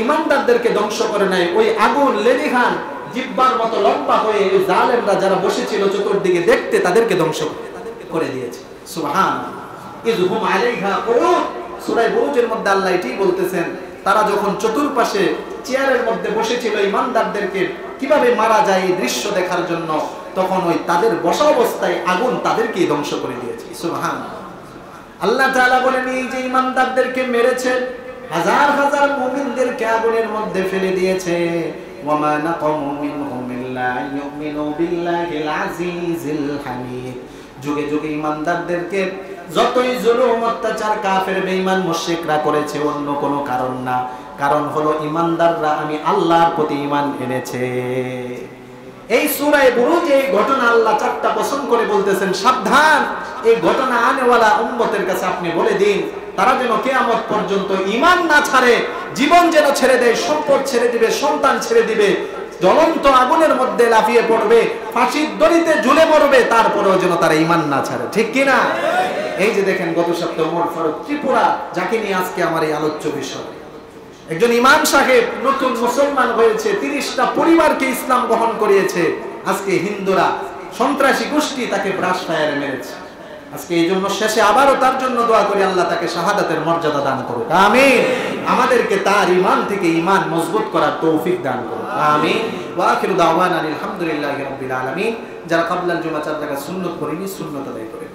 ঈমানদারদেরকে ধ্বংস করে নাই, ওই আগুন লেলিহান জিহ্বার মতো লম্বা হয়ে ওই জালেমরা যারা বসেছিল চতুর্দিকে দেখতে, তাদেরকে ধ্বংস করে দিয়েছে। সুবহানাল্লাহ। ইযহুম আলাইহা কুউদ, সূরা বুরুজের মধ্যে আল্লাহ এটি বলতেছেন, তারা যখন চতুর্পাশে চেয়ারের মধ্যে বসেছিল ঈমানদারদেরকে কিভাবে মারা যায় এই দৃশ্য দেখার জন্য, তখন ওই তাদের বসা অবস্থায় আগুন তাদেরকেই ধ্বংস করে দিয়েছে। সুবহানাল্লাহ। আল্লাহ তাআলা বলেন, এই যে ঈমানদারদেরকে মেরেছে, হাজার হাজার মুমিনদেরকে আগুনের মধ্যে ফেলে দিয়েছে। ওয়ামা নাকামু মিনহুম ইল্লা ইউমিনু বিল্লাহিল আজিজিল হামিদ। যুগে যুগে ঈমানদারদেরকে যতই জুলুম অত্যাচার কাফের বেঈমান মুশরিকরা করেছে, অন্য কোনো কারণ না, কারণ হলো ঈমানদাররা আমি আল্লাহর প্রতি ঈমান এনেছে। এই সূরা বুরুজ এই ঘটনা আল্লাহ 4টা বচন করে বলতেছেন, সাবধান, এই ঘটনা আনেওয়ালা উম্মতের কাছে আপনি বলে দিন, তারা যেন কিয়ামত পর্যন্ত ঈমান না ছাড়ে, জীবন যেন ছেড়ে দেয়, সম্পদ ছেড়ে দিবে, সন্তান ছেড়ে দিবে, জ্বলন্ত আগুনের মধ্যে লাফিয়ে পড়বে, ফাঁসির দড়িতে ঝুলে মরবে, তারপরেও যেন তারা ঈমান না ছাড়ে, ঠিক কি না? এই যে দেখেন, গত সপ্তাহে ওমর ফারুক ত্রিপুরা, যাকে নিয়ে আজকে আমার এই আলোচ্য বিষয়, একজন ইমাম সাহেব নতুন মুসলমান হয়েছে, 30টা পরিবারকে ইসলাম গ্রহণ করিয়েছে। আজকে হিন্দুরা সন্ত্রাসী গোষ্ঠী তাকে ব্রাশ ফায়ারে মেরেছে। আজকে এই জন্য শেষে আবারও তার জন্য দোয়া করি, আল্লাহ তাকে শাহাদাতের মর্যাদা দান করুক, আমিন। আমাদেরকে তার ঈমান থেকে ঈমান মজবুত করার তৌফিক দান করুক, আমিন। ওয়া আখিরু দাওয়ানা আলহামদুলিল্লাহি রাব্বিল আলামিন। যারা ক্বাবলাল জুমআ 4 রাকাত সুন্নাত করেনি, সুন্নাত আদায় করেন।